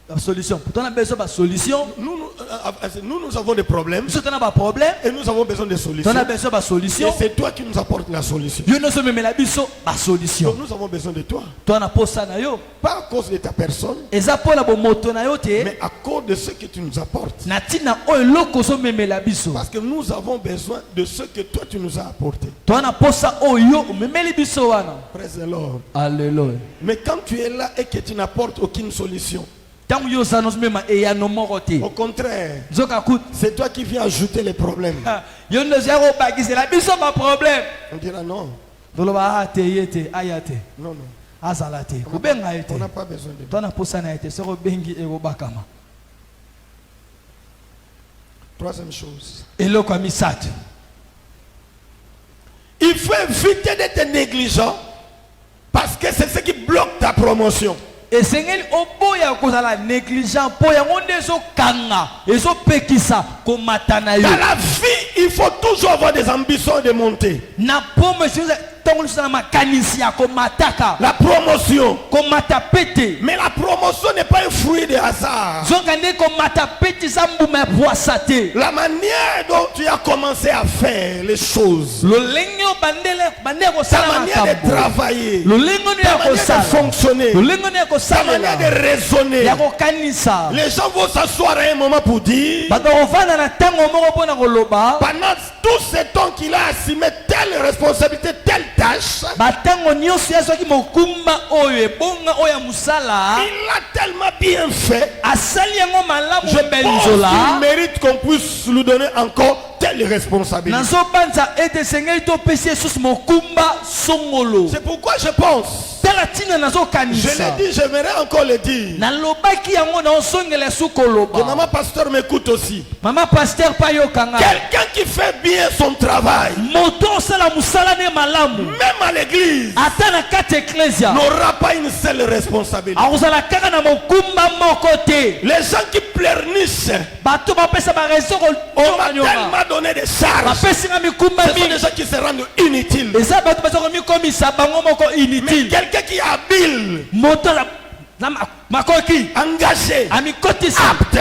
basolution tona beso basolution Nous avons des problèmes biso tona baproblème et nous avons besoin de solutions. tona beso Et basolution c'est toi qui nous apportes la solution. yo nde ozomemela biso Donc basolution nous avons besoin de toi. tona posa na yo Pas à cause de ta personne, eza mpo na bomoto na yo te mais à cause de ce que tu nous apportes. na ntina oyo eloko ozomemela biso Parce que nous avons besoin de ce que toi tu nous as apporté. tona posa oyo yo omemeli biso wana Praise the Lord. alleluya Mais quand tu es là et que tu n'apportes aucune solution, ntango yo oza nozomema eyano moko te au contraire, nzoka kutu c'est toi qui viens ajouter les problèmes. yo nde ozoya kobakisela biso baproblème On dira non, toloba a te ye te aya te non, non. azala te kobenga ye te On n'a pas besoin de toi. tona posa na ye te soki obengi ekobakama. Troisième chose. eloko ya misato Il faut éviter d'être négligent parce que c'est ce qui bloque ta promotion. esengeli oboya kozala négligent mpo yango nde ezokanga ezopekisa komata na yo Dans la vie, il faut toujours avoir des ambitions de monter. na pomo ntongo liso na makanisi ya komataka La promotion. komata pete Mais la promotion n'est pas un fruit de hasard. zonga nde komata pete eza mbuma ya pwasa te La manière dont tu as commencé à faire les choses, lolenge oyo bande ya ta kosala manière de makambo travailler, lolenge ono ta ya manière de kosala fonctionner, lolenge ono ya ta kosalela manière de raisonner. ya kokanisa Les gens vont s'asseoir à un moment pour dire, bato kovanda na ntango moko mpo na koloba pendant tout ce temps qu'il a assumé telle responsabilité, telle tâche, batango nyonso ya soki mokumba oyo ebonga oyo ya mosala il a tellement bien fait. asali yango malamu Je pense ebenzola qu'il mérite qu'on puisse lui donner encore telle responsabilité. nazobanza ete esengeli topesi lisusu mokumba songolo C'est pourquoi je pense tala tina nazo Je kanisa l'ai dit, j'aimerais encore le dire. na lobaki yango na osongela suko Que loba maman pasteur m'écoute aussi. mama pasteur pa yokanga Quelqu'un qui fait bien son travail, moto osala musala ne malamu même à l'église, ata na kati ecclesia n'aura pas une seule responsabilité. akozala kaka na mokumba moko te Les gens qui pleurnichent, bato bapesa barezo on m'a kolonga tellement donné des charges. bapesi nga mikumba Ce sont des mingi gens qui se rendent inutiles. eza bato baza komikomisa bango moko Mais inutile quelqu'un qui est habile, moto na makoki engagé, amikotisa apte,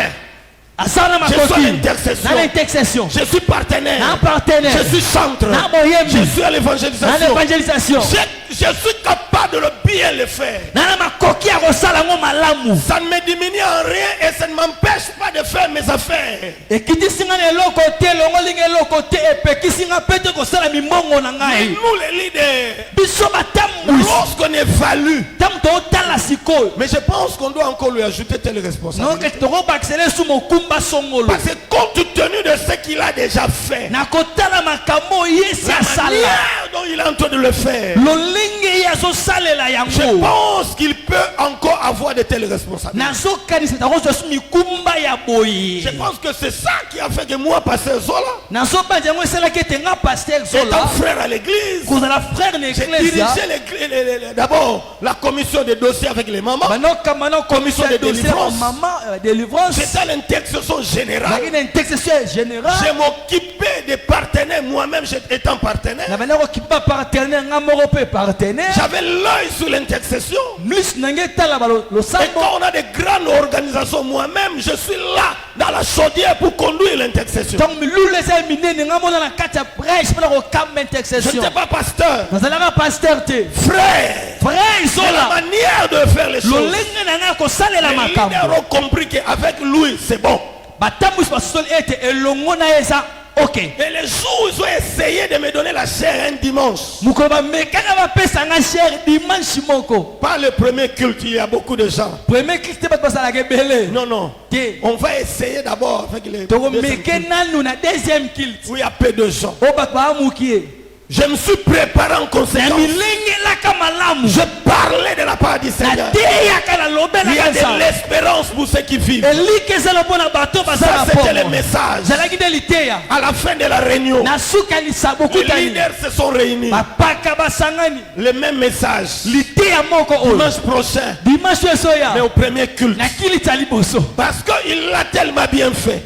asala na je suis à makoki l'intercession, na l'intercession je suis partenaire, na partenaire je suis centre, na moyembi je suis à na l'évangélisation. l'évangélisation Je suis capable de le bien le faire. na makoki ya kosala ngo malamu Ça ne me diminue en rien et ça ne m'empêche pas de faire mes affaires. ekitisi nga na eloko te elongolinga eloko te epekisi nga mpe te kosala mimongo na Mais ngai nous les leaders, biso batambwisi lorsqu'on évalue, ntango tootala sikoyo mais je pense qu'on doit encore lui ajouter telle responsabilité. noke tokobakisele su mokumba songolo Parce que compte tenu de ce qu'il a déjà fait, na kotala makambo yesi la asala manière dont il est en train de le faire, lolenge ye azosalela je yango pense qu'il peut encore avoir de telles responsabilités. nazokanisa takozwa su mikumba ya boye Je pense que c'est ça qui a fait que moi, pasteur Zola, nazobanja yango esalaki ete nga paster étant zola frère à l'église, kozala frère na j'ai eklesia dirigé d'abord la commission des dossiers avec les mamans. banokamba na commission de de dossier délivrance. mama délivrance J'étais à l'intercession générale. naki na intercession générale Je m'occupais des partenaires, moi-même étant partenaire. na bana kokipa partenaire nga moko mpe partenaire J'avais l'œil sur l'intercession. miso na ngai etala Et losambo quand on a des grandes organisations, moi-même, je suis là, dans la chaudière, pour conduire l'intercession. ntango milulu eza minene nga mona na kati ya brèche mpona kokamba Je intercession n'étais pas pasteur. nazalaka pasteur te Frère, frère c'est la zola manière de faire les choses. lolenge na ngai ya kosalela Les makambo leaders ont compris qu'avec lui, c'est bon. batambwisi basoli ete elongo na ye eza ok Et les jours où ils ont essayé de me donner la chair un dimanche, mokolo bamekaka bapesa nga chere dimanche moko pas le premier culte, il y a beaucoup de gens. premier clip te bato basalaka ebele Non, non. te On va essayer d'abord avec les. tokomeke nanu na deuxième kilt Où il y a peu de gens. oyo bato baamuki ye Je me suis préparé en na conséquence. milengelaka malamu Je parlais de la part du Seigneur. nateyaka na Il y a lobelaka de nzambe l'espérance pour ceux qui vivent. eliki ezala mpona bato baza Ça, na c'était le pongo message. ezalaki nde liteya À la fin de la réunion, na suka lisa les bokutani leaders se sont réunis. bapaka basangani Le même message. liteya moko oyo Dimanche prochain, dimanche oyo mais ezoya au premier culte. na kilita ya liboso Parce qu'il l'a tellement bien fait.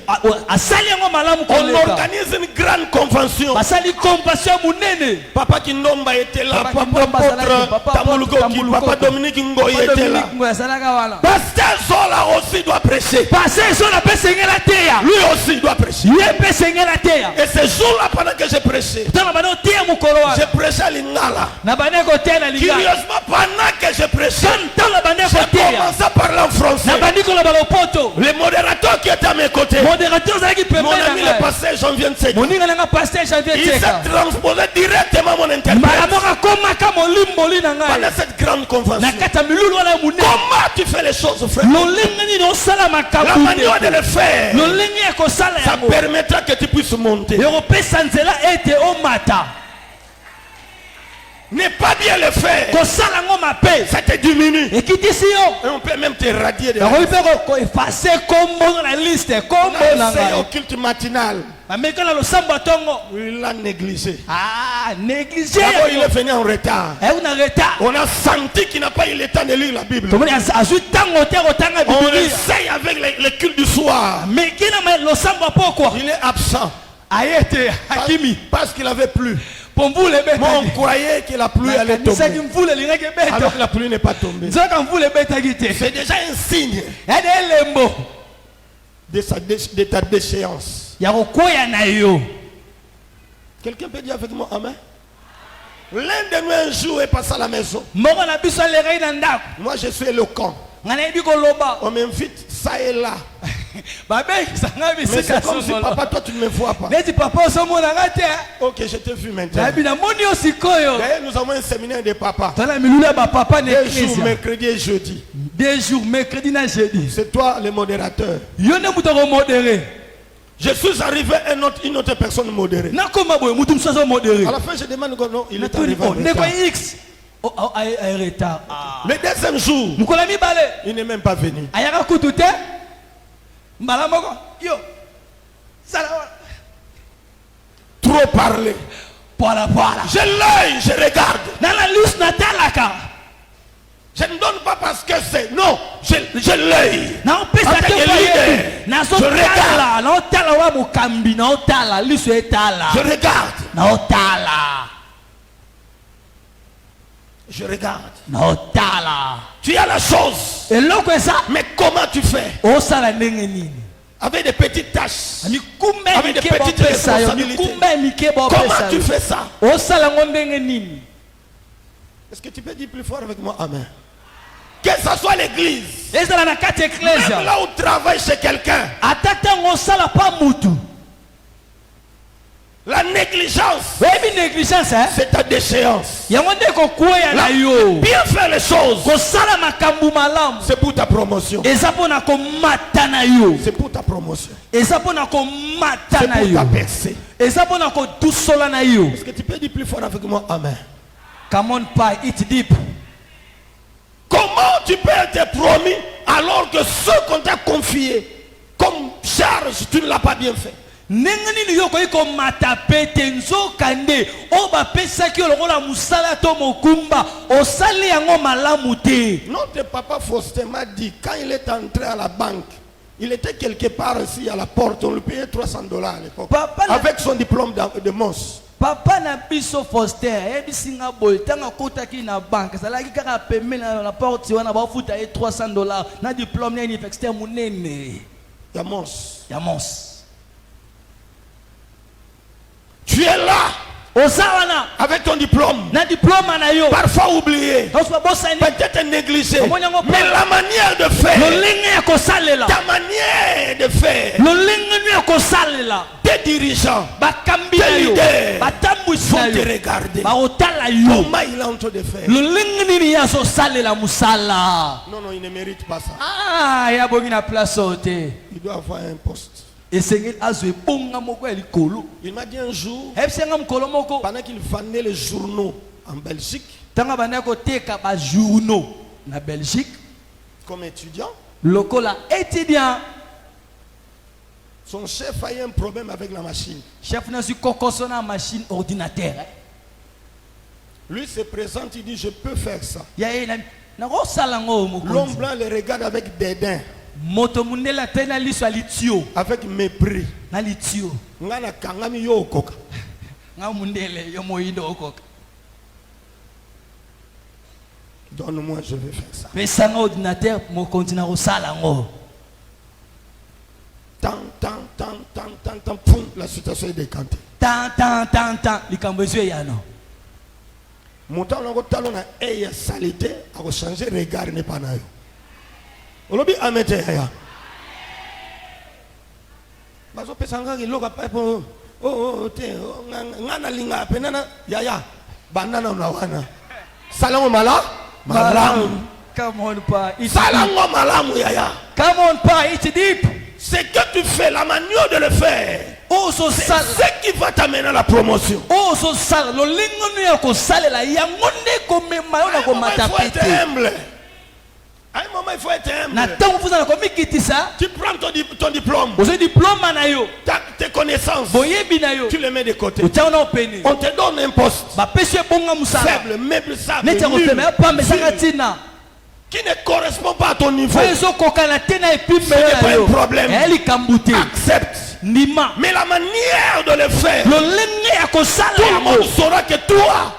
asali yango malamu On koleka organise une grande convention. basali compassion ya monene Papa Kindomba était là, Papa Papa Kindomba azalaki, Apôtre Papa Tamulukoki, Tamulukoki, Papa Dominique Ngoy Papa était là. Dominique Ngoy azalaka wana Pasteur Zola aussi doit prêcher. pase ezola mpe sengela teya Lui aussi doit prêcher. ye mpe sengela teya Et ce jour-là, pendant que j'ai prêché, ntango bana oteya mokolo wana j'ai prêché à Lingala. na bane koteya na lingala Curieusement, pendant que j'ai prêché, ntango bane j'ai koteya commencé à parler en na français. bandi koloba lopoto Le modérateur qui était à mes côtés, modérateur ozalaki mon pembeni ami na le ngai pasteur Jean-Viens Tseka, moninga nanga paster janvier il s'est teka transposé directement mon interprète mbala moko akomaka molimboli na ngai pendant cette grande na convention. kati ya milulu wana ya monene Comment tu fais les choses, frère? lolenge nini osala La makambo manière de le faire, lolenge ya kosala ça yango permettra que tu puisses monter. ekopesa nzela ete omata Ne pas bien le faire, kosala yango mabe ça te diminue. ekitisi yo Et on peut même te radier de la yakoki mpe koefase kombo na liste kombo na C'est au ngai culte matinal. bameka na losambo ya ntongo Il l'a négligé. néglige D'abord, il est venu en retard. ewu na retard On a senti qu'il n'a pas eu le temps de lire la Bible. tomoni azwi ntango te kotanga On bibilia essaye avec le culte du soir. meki na losambo ya pokwa Il est absent. aye te akimi Parce qu'il avait plu. po mvula Moi, on ebetaki croyait que la pluie allait nakanisaki tomber. mvula elingaki ebeta Alors que la pluie n'est pas tombée. nzoka mvula ebetaki te C'est déjà un signe ede elembo de ta déchéance. ya kokwea na yo Quelqu'un peut dire avec moi Amen? L'un de nous un jour est passé à la maison. moko na biso alekai na ndako Moi, je suis éloquent. nga nayebi koloba On m'invite ça et là. babengisa nga Mais c'est bisika comme si songolo papa, toi, tu ne me vois pas. neti papa ozomonanga te Ok, je t'ai vu maintenant. nayebi namoni yo sikoyo D'ailleurs, nous avons un séminaire de papa. tala milulu ya bapapa na 2 jours, eklesia mercredi et jeudi. 2 jours mercredi na jeudi C'est toi le modérateur. yo nde moto akomodere Je suis arrivé une autre personne modérée. nakoma boye motu mosusu azomodere À la fin, je demande non, il est arrivé. en ndeko retard. x retard. Le deuxième jour, Mukolami bale. il n'est même pas venu. Ayaka kutute. Mbala moko. Yo. Sala. Trop parlé. Voilà. J'ai l'œil, je regarde. Nala lus natalaka. Je ne donne pas parce que c'est. Non, j'ai l'œil. Na opesa En tant que te leader, na so je regarde. tala, na otala wa mukambi, na otala liso etala. Je regarde. Na otala. Je regarde. Na otala. Tu as la chose. Eloko esa. Mais comment tu fais? Osala ndenge nini? Avec des petites tâches. Mikumbe Avec des mike petites bopesa yo. responsabilités. Mikumbe mike bopesa yo. Comment tu fais ça? Osala ngo ndenge nini? Est-ce que tu peux dire plus fort avec moi? Amen. Que ce soit l'église. Ezala na kati Même ecclesia. là où tu travailles chez quelqu'un. Atata ngosala pa mutu. La négligence, Webi négligence hein? c'est ta déchéance. Yango nde kokuya na yo. Bien faire les choses, Kosala makambu malamu. c'est pour ta promotion. Eza pona komata na yo. C'est pour ta promotion. Eza pona komata C'est na pour yo. ta percée. Eza pona kodusola na yo. Est-ce que tu peux dire plus fort avec moi? Amen. Come on, pai, eat deep. Comment tu peux être promis alors que ce qu'on t'a confié comme charge, tu ne l'as pas bien fait? Ndenge nini yo koyi komata pete nzoka nde o bapesaki yo lokola musala to mokumba osali yango malamu te. Notre papa Faustin m'a dit, quand il est entré à la banque, il était quelque part ici à la porte, on lui payait $300 à l'époque. Avec son diplôme de Mons. Papa na biso Foster ebisinga boy tanga kotaki na banque ezalaki kaka pembeni na porte wana bafuta ye $300 na diplôme na université munene Ya Mons. ya Mons. Tu es là Ozawana avec ton diplôme, na diplôme na yo. parfois oublié, Oswa bosani peut-être négligé, Comment yango mais la manière de faire, lolinga ya kosalela. ta manière de faire, Lolinga ya kosalela. tes dirigeants Bakambi na tes yo. leaders Batambwisi vont na te yo. regarder. Baotala yo. Comment il est en train de faire? Lolinga nini ya so salela musala. Non, non, il ne mérite pas ça. Ah ya bongi na place ote. Il doit avoir un poste. Esengeli azwe bonga moko ya likolo. Il m'a dit un jour, Ebisenga mukolo moko. pendant qu'il vendait les journaux en Belgique, Tanga bana koteka ba journaux na Belgique. comme étudiant, Lokola étudiant. son chef a eu un problème avec la machine. Chef na su kokoso na machine ordinateur. Lui se présente, il dit, je peux faire ça. Ya ye na ko sala ngo L'homme mokonzi. blanc le regarde avec dédain, Moto mundela tena liso alitio. avec mépris. Na litio. Ngana kangami yo okoka. Nga mundele yo moyindo okoka. Donne-moi, je vais faire ça. Pesa nga ordinateur mokonzi na ko sala ngo. Tant, poum, la situation est décantée. Tant. Likambo ezwe yano. Montant longo talon na eya salité, a changer regard n'est pas na yo. Olobi amete ya. Bazo pesanga kiloka pepo. Oh te ngana linga penana ya banana na wana. Salango malamu. Come on pa. Salango malamu ya. Come on pa, it's deep. Ce que tu fais, la manière de le faire, Oh so sal. c'est ce qui va t'amener à la promotion. Oh so sal. Lo lingo nu ya ko salela yango nde ko mema yo na ko Il faut être matapete. humble. À un moment, il faut être humble. Na tango fuza na ko mikitisa. Tu prends ton diplôme, Ozo diplôme na yo. tes connaissances, Boyebi na yo. tu les mets de côté. Utia na openi. On te donne un poste Ba pesi bonga musala. faible, meuble, sable, Neti ya nul, kofema pa mesanga nul, tina. qui ne correspond pas à ton niveau. Ezo kokana tena epimbe Ce n'est pas yo. un problème. Eli kambute. Accepte. Nima. Mais la manière de le faire, Lo lenge ya kosala tout le monde yango. saura que toi,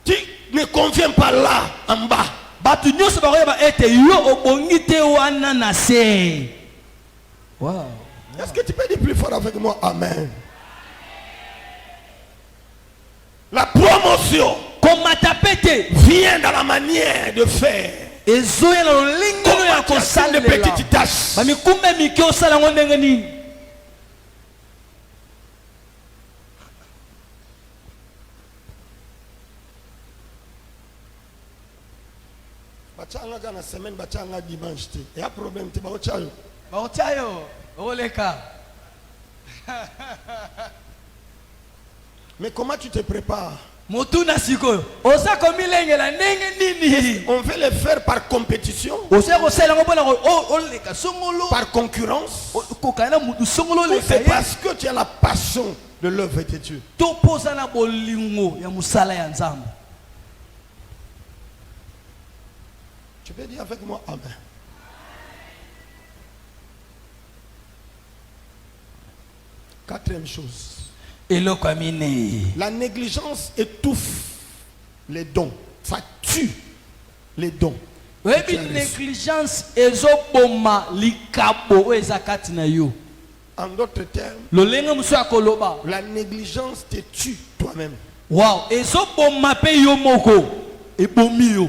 tu ne conviens pas là, en bas. Batu nyonso bakoyeba ete yo obongi te wana na se. Wow. Est-ce que tu peux dire plus fort avec moi? Amen. La promotion Komata pete. vient dans la manière de faire. Ezoya na lo lenge no ya Comment tu as kosala des petites tâches. Ba mikumbe miki osala ngo ndenge nini? Bachanga kana semaine bachanga dimanche te. Il y a problème te baochayo. Baotayo. Oleka. Mais comment tu te prépares? motuna sikoyo oza komilengela ndenge nini On veut le faire par compétition, oza kosala ngo mpona oleka songolo par concurrence, kokana mutu songolo ou oleka c'est ye parce que tu as la passion de l'œuvre de Dieu. to poza na bolingo ya mosala ya nzambe. Tu peux dire avec moi Amen. Quatrième chose, eloko ya minei la négligence étouffe les dons. Ça tue les dons. oyebi négligence ezoboma likabo oyo eza kati na yo. En d'autres termes, lolenge mosusu ya koloba la négligence te tue toi-même. wow ezoboma mpe yo moko ebomi yo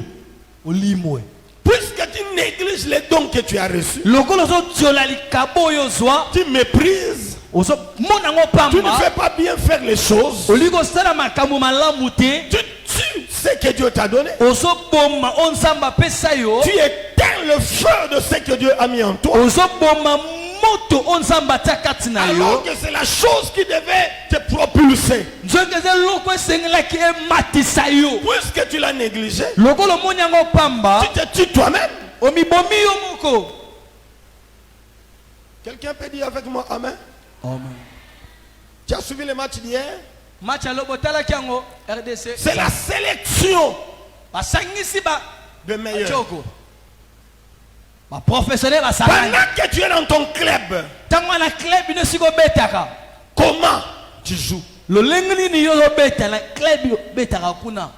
olimwe Puisque tu négliges les dons que tu as reçus, lokolo ozotiola likabo oyo ozwa tu méprises, ozomona ngo tu ne pamba fais pas bien faire les choses, olingi kosala makambo malamu te tu tues ce que Dieu t'a donné, ozoboma o nzambe apesa yo tu éteins le feu de ce que Dieu a mis en toi, ozoboma moto o nzambe atia kati na alors yo que c'est la chose qui devait te propulser. nzoki eza eloko esengelaki ematisa yo Puisque tu l'as négligé, lokolo omoni yango pamba tu te tues toi-même. omibomi yo moko. Quelqu'un peut dire avec moi Amen. Amen. Tu as suivi le match d'hier? match ya lobo otalaki yango RDC C'est la sélection basangisi de meilleurs. bachoko baprofessionnel basangani Pendant que tu es dans ton club, ntango wana club bino esika obetaka comment tu joues? lolenge nini yo ozobeta na club obetaka kuna.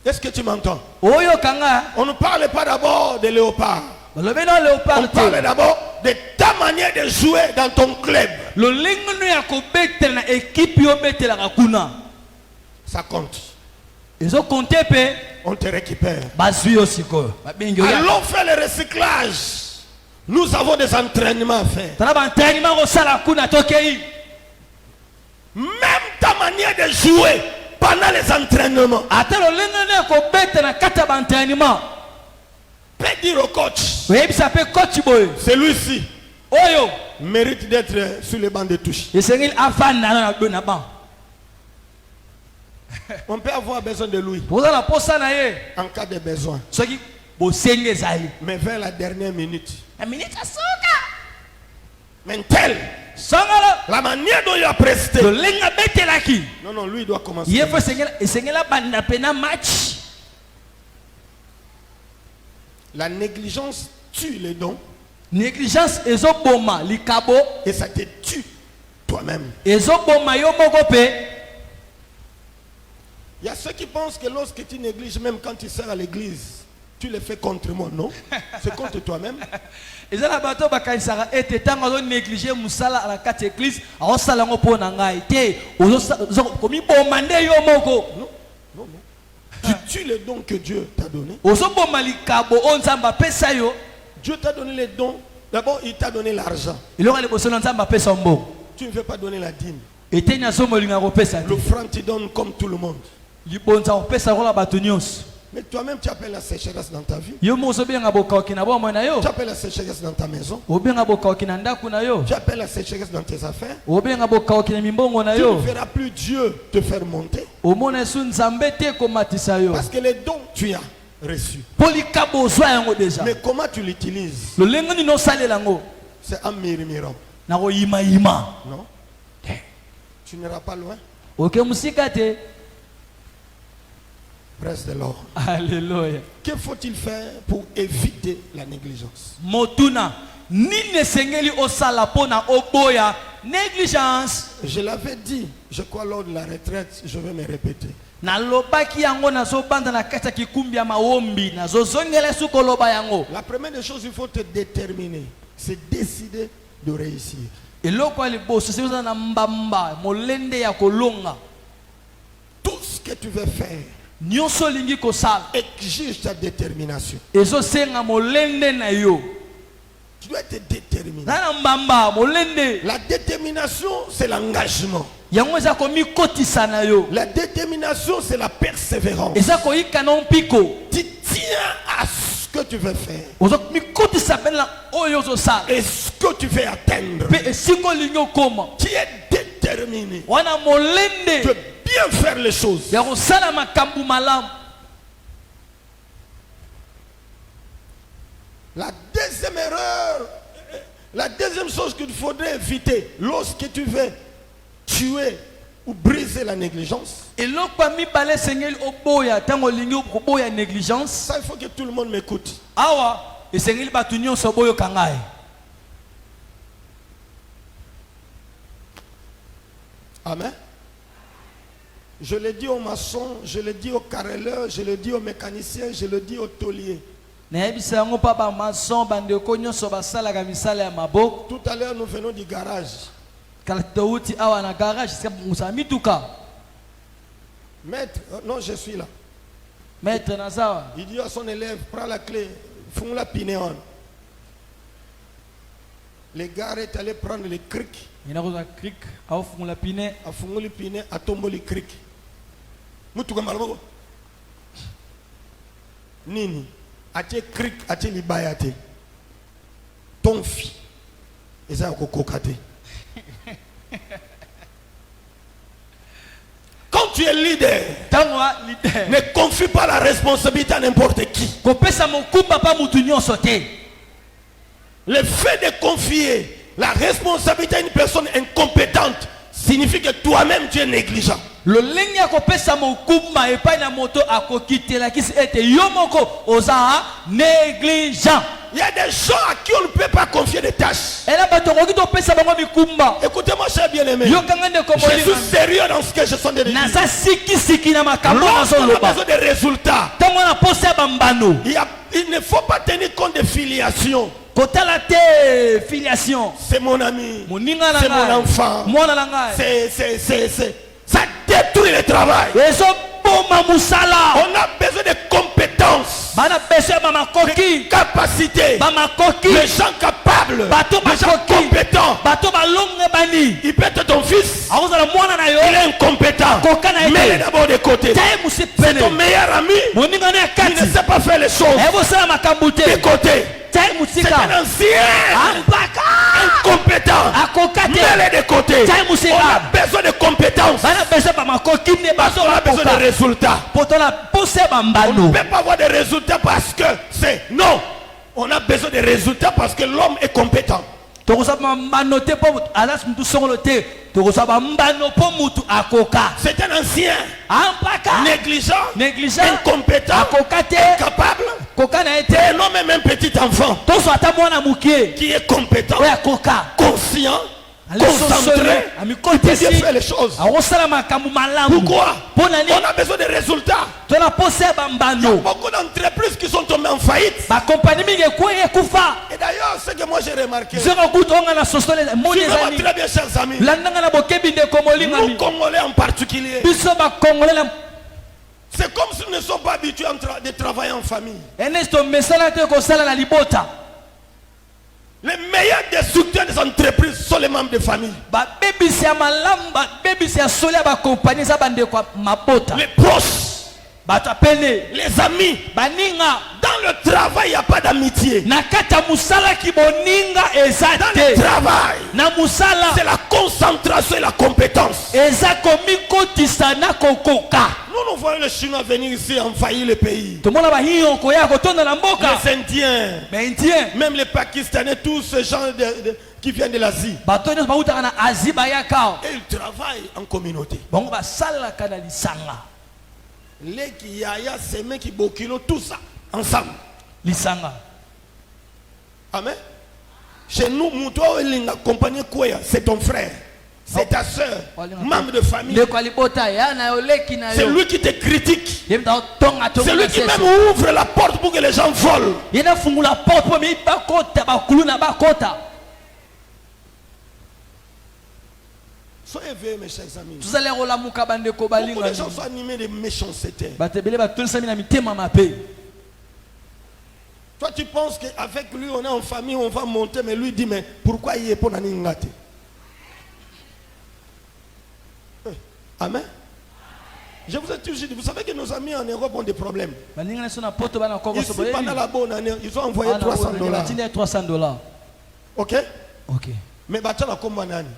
Est-ce que tu m'entends? oyokanga On ne parle pas d'abord de léopard. balobi na On léopard parle te d'abord de ta manière de jouer dans ton club. lolenge no ya kobetela na ekipe yo obetelaka kuna Ça compte. ezokonte mpe On te récupère. bazwi yo sikoyo babengi oyo Allons faire le recyclage. Nous avons des entraînements à faire. tala baentraînement kosala kuna tokei. Même ta manière de jouer pendant les entraînements. ata lolenge no ya kobeta na kati ya baentraînement Peut dire au coach, oyebisa mpe coach boye celui-ci oyo mérite d'être sur le banc de touche. esengeli afanda na ban On peut avoir besoin de lui boza na posa na ye en cas de besoin. soki bosengi ezali Mais vers la dernière minute, na minute asuka mais tel, songolo la manière dont il a presté. lolenge abetelaki Non, non, lui il doit commencer. ye fo esengeli abanda mpe na match. La négligence tue les dons négligence ezoboma likabo et ça te tue toi-même. ezoboma yo moko mpe. Il y a ceux qui pensent que lorsque tu négliges, même quand tu sers à l'église, tu le fais contre moi. Non, c'est contre toi-même. eza na bato bakanisaka ete ntango azonéglige mosala na kati ya eglise aosala yango mpo na ngai te komiboma nde yo moko. Non, non, non. Tu tues les dons que Dieu t'a donnés. ozoboma likabo oyo nzambe apesa yo. Dieu t'a donné les dons. D'abord, il t'a donné l'argent. eloko ya liboso na nzambe apesa mbongo Tu ne veux pas donner la dîme. eteni azomolinga kopesa te L'offrande, tu donnes comme tout le monde. libonza kopesa lokola bato nyonso. Mais toi-même, tu appelles la sécheresse dans ta vie. yo moko ozobenga bokauki na bomoi na yo Tu appelles la sécheresse dans ta maison. obenga bokauki na ndako na yo Tu appelles la sécheresse dans tes affaires. obenga bokauki na mimbongo na Tu yo ne feras plus Dieu te faire monter. omona esu nzambe te komatisa yo Parce que les dons, tu as reçus. mpo likabo ozwa yango deja. Mais comment tu l'utilises? lolenge nini osalela yango C'est en murmurant. na koyimayima Non? Tu n'iras pas loin. oke mosika te. Presse de l'or. Alléluia. Que faut-il faire pour éviter la négligence? Motuna nini esengeli osala pona oboya négligence. Je l'avais dit, je crois lors de la retraite, je vais me répéter. nalobaki yango nazobanda na kati ya kikumbi ya mawombi nazozongela esu koloba yango. La première des choses, il faut te déterminer. C'est décider de réussir. eloko ya liboso soki na mbamba molende ya kolonga Tout ce que tu veux faire nyonso olingi kosala exige ta détermination. ezosenga molende na yo. Tu dois te déterminer. na mbamba molende La détermination, c'est l'engagement. yango eza komikotisa na yo. La détermination, c'est la persévérance. eza koyika na mpiko. Tu tiens à ce que tu veux faire ozomikotisa mpe na oyo ozosala et ce que tu veux atteindre. mpe esika olingi okoma Tu es déterminé wana molende de bien bien faire les choses. ya kosala makambo malamu. La deuxième erreur, la deuxième chose qu'il faudrait éviter lorsque tu veux tuer ou briser la négligence, eloko ya mibale esengeli oboya ntango olingi koboya négligence. ça il faut que tout le monde m'écoute. Awa esengeli bato nyonso boyoka ngai. Amen. Je le dis aux maçons, je le dis aux carreleurs, je le dis aux mécaniciens, je le dis aux tauliers. Nayebisa yango pa bamason bandeko nyonso basalaka misala ya maboko. Tout à l'heure nous venons du garage. Kala touti awa na garage sika musa mituka. Maître, non je suis là. Maître nazawa. Il dit à son élève, prends la clé, fous la pinéon. Le gars est allé prendre les crics. Il a reçu un cric, a offert la pine. A fungé le piné, a tombé le cric. Moutuka malabo. Nini, a te cric, a te libayate. Ton fils, et ça a kokokate. Quand tu es leader, ne confie pas la responsabilité à n'importe qui. Le fait de confier la responsabilité à une personne incompétente signifie que toi-même tu es négligent. Le lenya kopesa mokuma epai na moto akokitela kisi ete yo moko oza négligent. Il y a des gens à qui on ne peut pas confier des tâches. Écoutez-moi, cher bien-aimé. Je suis sérieux dans ce que je suis en train de dire. Lorsqu'on a besoin de résultats, il ne faut pas tenir compte de filiation. C'est mon ami, c'est mon enfant, ça détruit le travail. On a besoin de compétences, de capacités, les gens capables, les gens compétents. Il peut être ton fils, il est incompétent, mets-le d'abord de côté. C'est ton meilleur ami, il ne sait pas faire les choses de côté. C'est un ancien incompétent, mets-le de côté. On a besoin de compétences, on a besoin de résultats. On ne peut pas avoir de résultats parce que c'est non. On a besoin de résultats parce que l'homme est compétent. C'est un ancien négligent, incompétent, incapable. Un homme et même petit enfant qui est compétent, conscient, concentré, il peut bien faire les choses. Pourquoi? On a besoin de résultats. Il y a beaucoup d'entreprises qui sont tombées en faillite. Et d'ailleurs, ce que moi j'ai remarqué, tu vois très bien, chers amis, nous Congolais en particulier, c'est comme si nous ne sommes pas habitués de travailler en famille. Les meilleurs destructeurs des entreprises sont les membres de famille. Les proches, les amis. Dans le travail, il n'y a pas d'amitié. Dans le travail, c'est la concentration et la compétence. Nous voyons les Chinois venir ici envahir le pays. Les Indiens, même les Pakistanais, tous ces gens qui viennent de l'Asie. Et ils travaillent en communauté. Les Kiyaya, Seme, Kibokino, tout ça, ensemble. Amen. Chez nous, Moutoua Elinga, compagnie Kouya, c'est ton frère. C'est ta soeur, membre de famille. C'est lui qui te critique. C'est lui qui même ouvre la porte pour que les gens volent. Soyez éveillés, mes chers amis. Beaucoup de gens sont animés de méchanceté. Toi, tu penses qu'avec lui, on est en famille, on va monter, mais lui dit, mais pourquoi il est pour Naningate? Amen. Je vous ai toujours dit, vous savez que nos amis en Europe ont des problèmes. Ici, pendant la bonne année, ils ont envoyé $300. Ok? Ok. Mais Bachana Kombanani.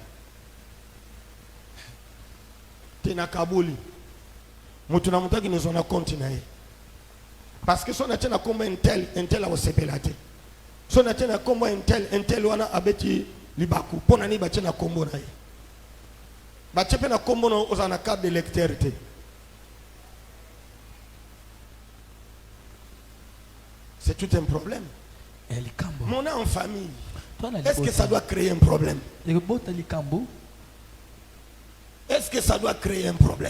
Tena Kabouli. Mutuna muta qui nous en a continué. Parce que si on a tenu comme un tel a aussi pélaté. Si on a tenu comme un tel wana abeti libaku. Ponani batena combo nae. Batena combo no aux en carte de lecteur. C'est tout un problème. Mon en famille. Est-ce que ça doit créer un problème? Est-ce que ça doit créer un problème?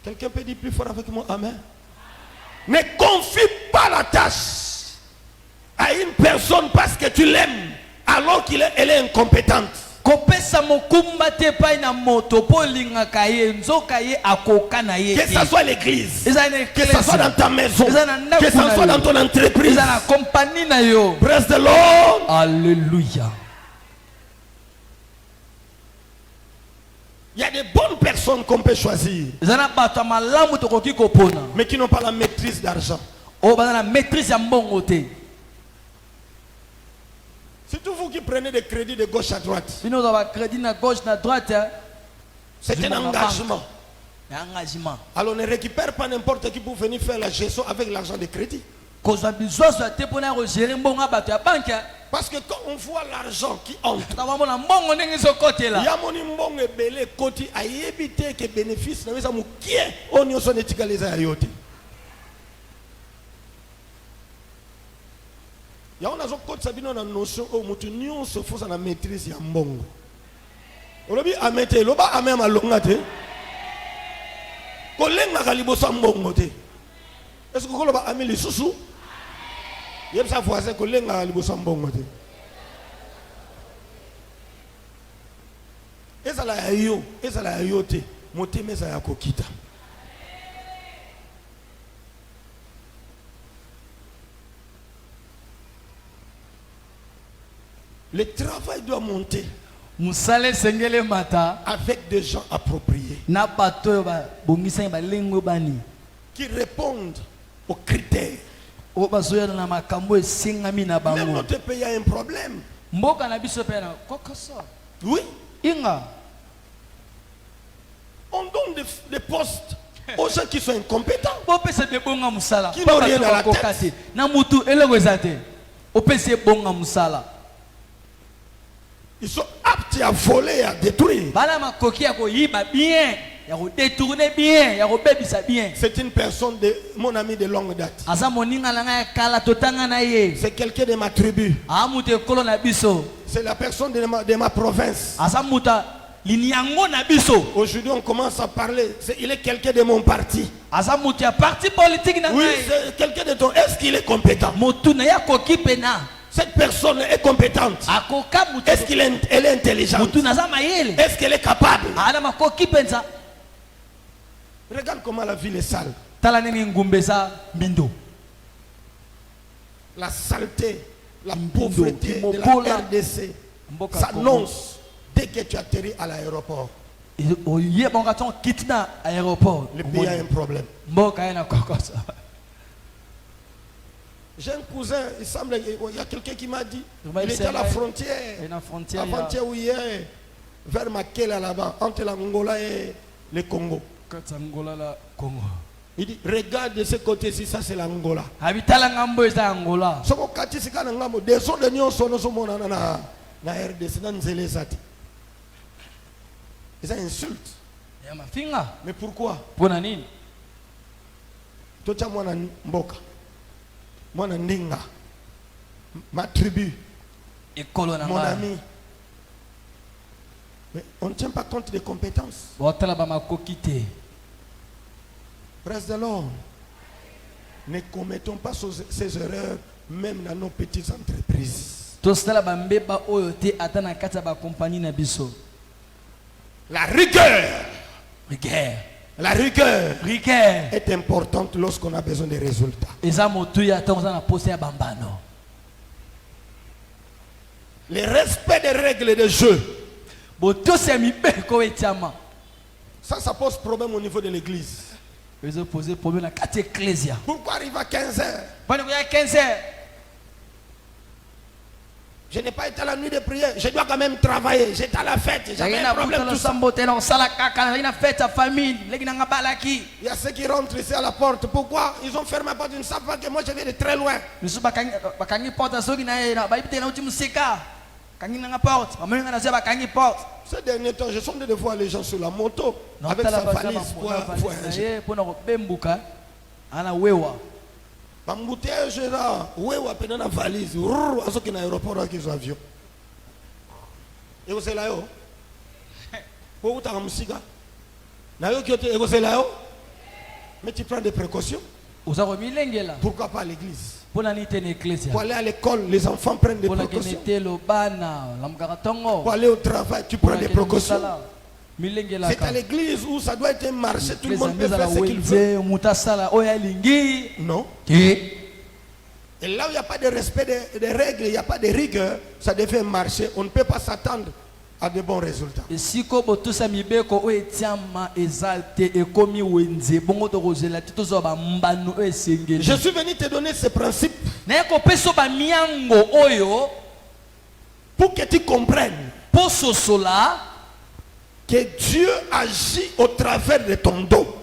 Quelqu'un peut dire plus fort avec moi, amen. Ne confie pas la tâche à une personne parce que tu l'aimes alors qu'elle est incompétente. Que ça soit l'église, que ça soit dans ta maison, que ça soit dans ton entreprise. Praise the Lord. Alléluia. Il y a des bonnes personnes qu'on peut choisir, mais qui n'ont pas la maîtrise d'argent. Surtout vous qui prenez des crédits de gauche à droite. C'est un engagement. Alors ne récupère pas n'importe qui pour venir faire la gestion avec l'argent de crédit. Parce que quand on voit l'argent qui entre, il y a mon imbongo belé côté à éviter que bénéfice ne soit qui est on y sont étiquetés à yote. Il y a on a zo côté sabino na notion au mutu nyon se faut na maîtrise ya mbongo. Olobi amete loba amema longate. Kolenga kalibosa mbongo te. Est-ce que koloba ameli susu? Yem sa voisin kolenga kalibosa mbongo te. Ezala ya yo te, motema eza ya kokita. Le travail doit monter avec des gens appropriés qui répondent aux critères. Même notre pays a un problème. Oui. On donne des postes aux gens qui sont incompétents, qui n'ont rien à la tête. Ils sont aptes à voler, à détruire. C'est une personne de mon ami de longue date. C'est quelqu'un de ma tribu. C'est la personne de ma province. Aujourd'hui on commence à parler. Il est quelqu'un de mon parti. Oui, c'est quelqu'un de ton. Est-ce qu'il est compétent? Cette personne est compétente. Est-ce qu'elle est intelligente? Est-ce qu'elle est capable? Regarde comment la ville est sale. La saleté, la pauvreté de la RDC s'annonce dès que tu atterris à l'aéroport. Le pays a un problème. J'ai un cousin, il semble, il y a quelqu'un qui m'a dit, il était à la frontière, avant-hier ou hier, vers Makela là-bas, entre l'Angola et le Congo. Il dit, regarde de ce côté-ci, ça c'est l'Angola. Des autres unions sont na RDC, dans Nzele Zati. Ils insultent. Mais pourquoi? Toi, moi, Mboka. Moi, Ndinga. Ma tribu. Mon ami. Mais on ne tient pas compte des compétences. Praise the Lord. Ne commettons pas ces erreurs même dans nos petites entreprises. La rigueur. La rigueur est importante lorsqu'on a besoin de résultats. Le respect des règles de jeu. Ça pose problème au niveau de l'église. Pourquoi arriver à 15h? Je n'ai pas été à la nuit de prière. Je dois quand même travailler. J'étais à la fête. J'avais un problème, tout ça. Il y a ceux qui rentrent ici à la porte. Pourquoi? Ils ont fermé la porte. Ils ne savent pas que moi je viens de très loin. Ces derniers temps, je sens de voir les gens sur la moto avec sa valise pour voyager. L'embouteillage est là. Oui, on a une valise. On a un aéroport avec un avion. Et vous êtes là. Vous êtes là. Mais tu prends des précautions. Pourquoi pas à l'église? Pour aller à l'école, les enfants prennent des précautions. Pour aller au travail, tu prends des précautions. C'est à l'église où ça doit être un marché, tout le monde peut faire ce qu'il veut. Non. Et là où il n'y a pas de respect des règles, il n'y a pas de rigueur, ça devient un marché. On ne peut pas s'attendre à de bons résultats. Je suis venu te donner ce principe pour que tu comprennes que Dieu agit au travers de ton dos.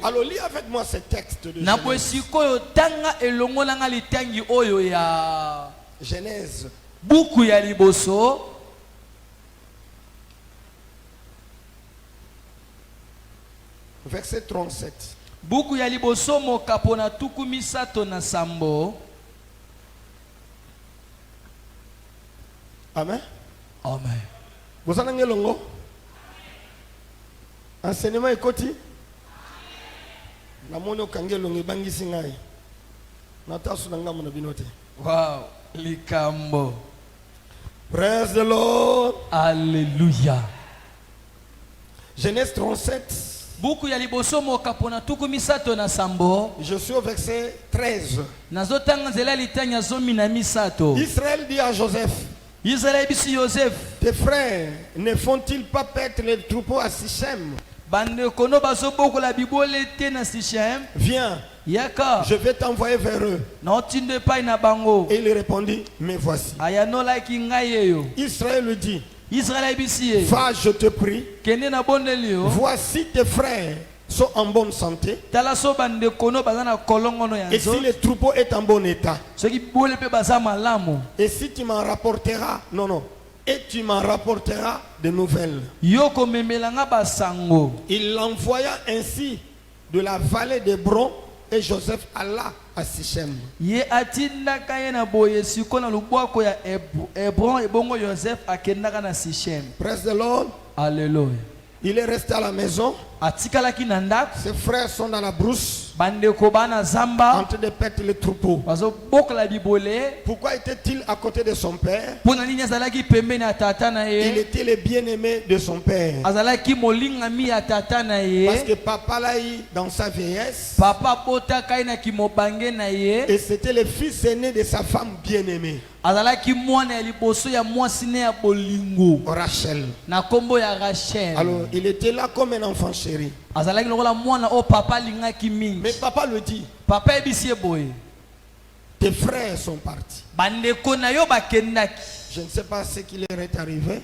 Alors lis avec moi ce texte de Genèse. Verset 37. Amen. Amen. Vous en avez longo? Enseignement et côté? La mono kange longo bangi singai. Nata sunanga mona binote. Wow, likambo. Praise the Lord. Alléluia. Genèse 37. Je suis au verset 13. Israël dit à Joseph: tes frères ne font-ils pas paître les troupeaux à Sichem? Viens, je vais t'envoyer vers eux. Et il répondit: mais voici. Israël lui dit: va, je te prie. Voici tes frères sont en bonne santé. Et si le troupeau est en bon état. Et si tu m'en rapporteras. Et tu m'en rapporteras de nouvelles. Il l'envoya ainsi de la vallée d'Hébron. Et Joseph alla à Sichem. Praise the Lord. Alléluia. Il est resté à la maison. Ses frères sont dans la brousse en train de perdre le troupeau. Pourquoi était-il à côté de son père? Il était le bien-aimé de son père. Parce que papa l'a eu dans sa vieillesse. Et c'était le fils aîné de sa femme bien-aimée, Rachel. Alors il était là comme un enfant chéri. Mais papa le dit: tes frères sont partis. Je ne sais pas ce qui leur est arrivé.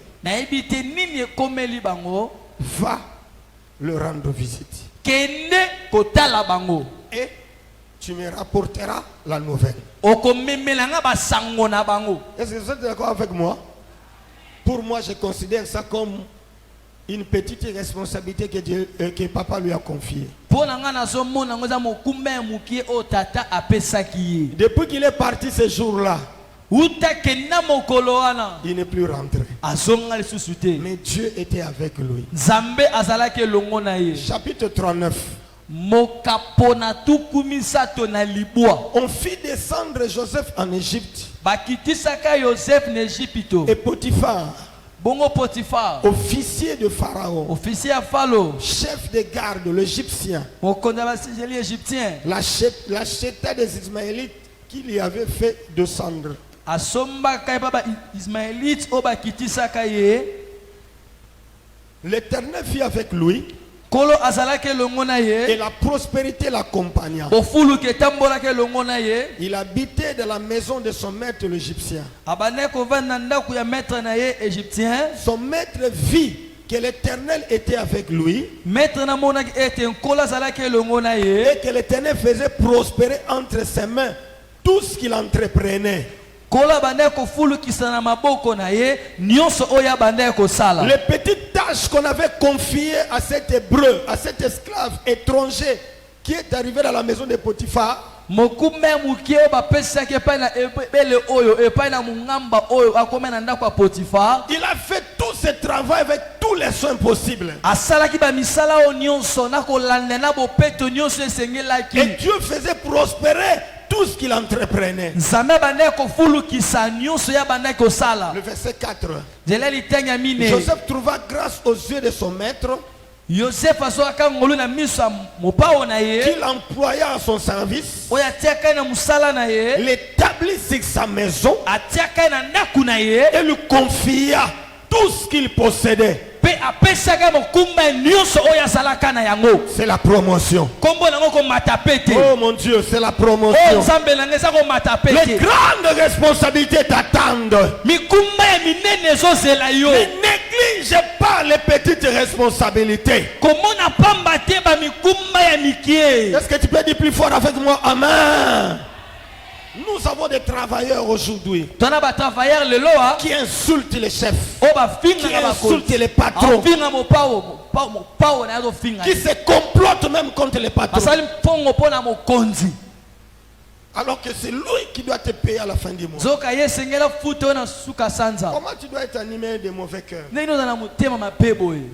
Va leur rendre visite. Et tu me rapporteras la nouvelle. Est-ce que vous êtes d'accord avec moi? Pour moi, je considère ça comme une petite responsabilité que papa lui a confiée. Depuis qu'il est parti ce jour-là, il n'est plus rentré. Mais Dieu était avec lui. Chapitre 39. On fit descendre Joseph en Égypte. Et Potiphar, officier de Pharaon, chef de garde, l'Égyptien, l'achetait des Ismaélites qui lui avait fait descendre. L'Éternel fit avec lui Kolo azalaki elongo na et ye. la prospérité l'accompagna. Bofulu ke tambolaki elongo na ye. Il habitait dans la maison de son maître l'Égyptien. Abane kovanda ndako ya maître na ye égyptien. Son maître vit que l'Éternel était avec lui Maître na monaki ete nkolo azalaki elongo na ye. et que l'Éternel faisait prospérer entre ses mains tout ce qu'il entreprenait. Kolo abane kofulu kisa na maboko na ye. Nyonso oyo abane kosala. Les petites tâches qu'on avait confiées à cet hébreu, à cet esclave étranger qui est arrivé dans la maison de Potiphar, Mokume mukie bapesaki epai na ebele oyo epai na mungamba oyo akome na ndako ya Potifar. il a fait tout ce travail avec tous les soins possibles. Asalaki ba misala o nyonso na kolanda na bopeto nyonso esengelaki. Et Dieu faisait prospérer tout ce qu'il entreprenait. Nzambe bande kofulukisa nyonso ya bande kosala. Le verset 4. Nzela litenya mine. Joseph trouva grâce aux yeux de son maître Yosef asoka ngolu na miso mopao na ye. qu'il employa à son service, Oya tiaka na musala na ye. l'établit sur sa maison Atiaka na ndaku na ye. et lui confia tout ce qu'il possédait. Pe apesaka mokumba nyonso oya salaka na yango. C'est la promotion. Kombo nango ko matapete. Oh mon Dieu, c'est la Oh promotion. nzambe na ngeza ko Les matapete. grandes responsabilités t'attendent. Mikumba ya minene ezozela yo. Ne néglige pas les petites responsabilités. Komona pamba te ba mikumba ya mikie. Est-ce que tu peux dire plus fort avec moi? Amen. Nous avons des travailleurs aujourd'hui Tona ba travailleur lelo a. qui insultent les chefs, O ba finga qui na ba insultent ko. les patrons, Finga mopao na yo finga. qui se complotent même contre les patrons. Asali pongo pona mokonzi. Alors que c'est lui qui doit te payer à la fin du mois. Zoka ye sengela futo na suka sanza. Comment tu dois être animé de mauvais cœur? Neno na mutema mapebo ye.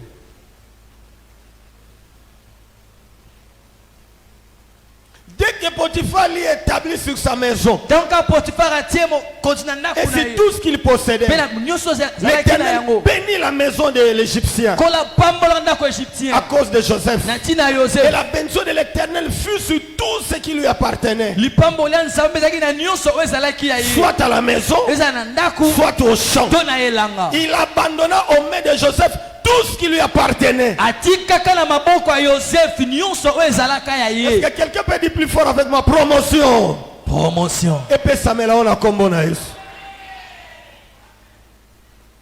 Dès que Potiphar lui établit sur sa maison, Donc Potifar atie mo kontina ndako et na c'est ye. tout ce qu'il possédait, Pena nyonso zalaki na l'Éternel yango. bénit la maison de l'Égyptien Kola pambola ndako à égyptien. cause de Joseph. Na tina Et Joseph. la bénédiction de l'Éternel fut sur tout ce qui lui appartenait, Lipambola nzambe zaki na nyonso oyo ezalaki ya ye. soit à la maison, Eza na ndako soit au champ. to na elanga. Il abandonna aux mains de Joseph tout ce qui lui appartenait. Atikaka na maboko ya Joseph nyonso oyo ezalaka ya Est-ce ye. que quelqu'un peut dire plus fort avec moi? Promotion. Promotion. Et puis ça me l'a on a combo na Yesu.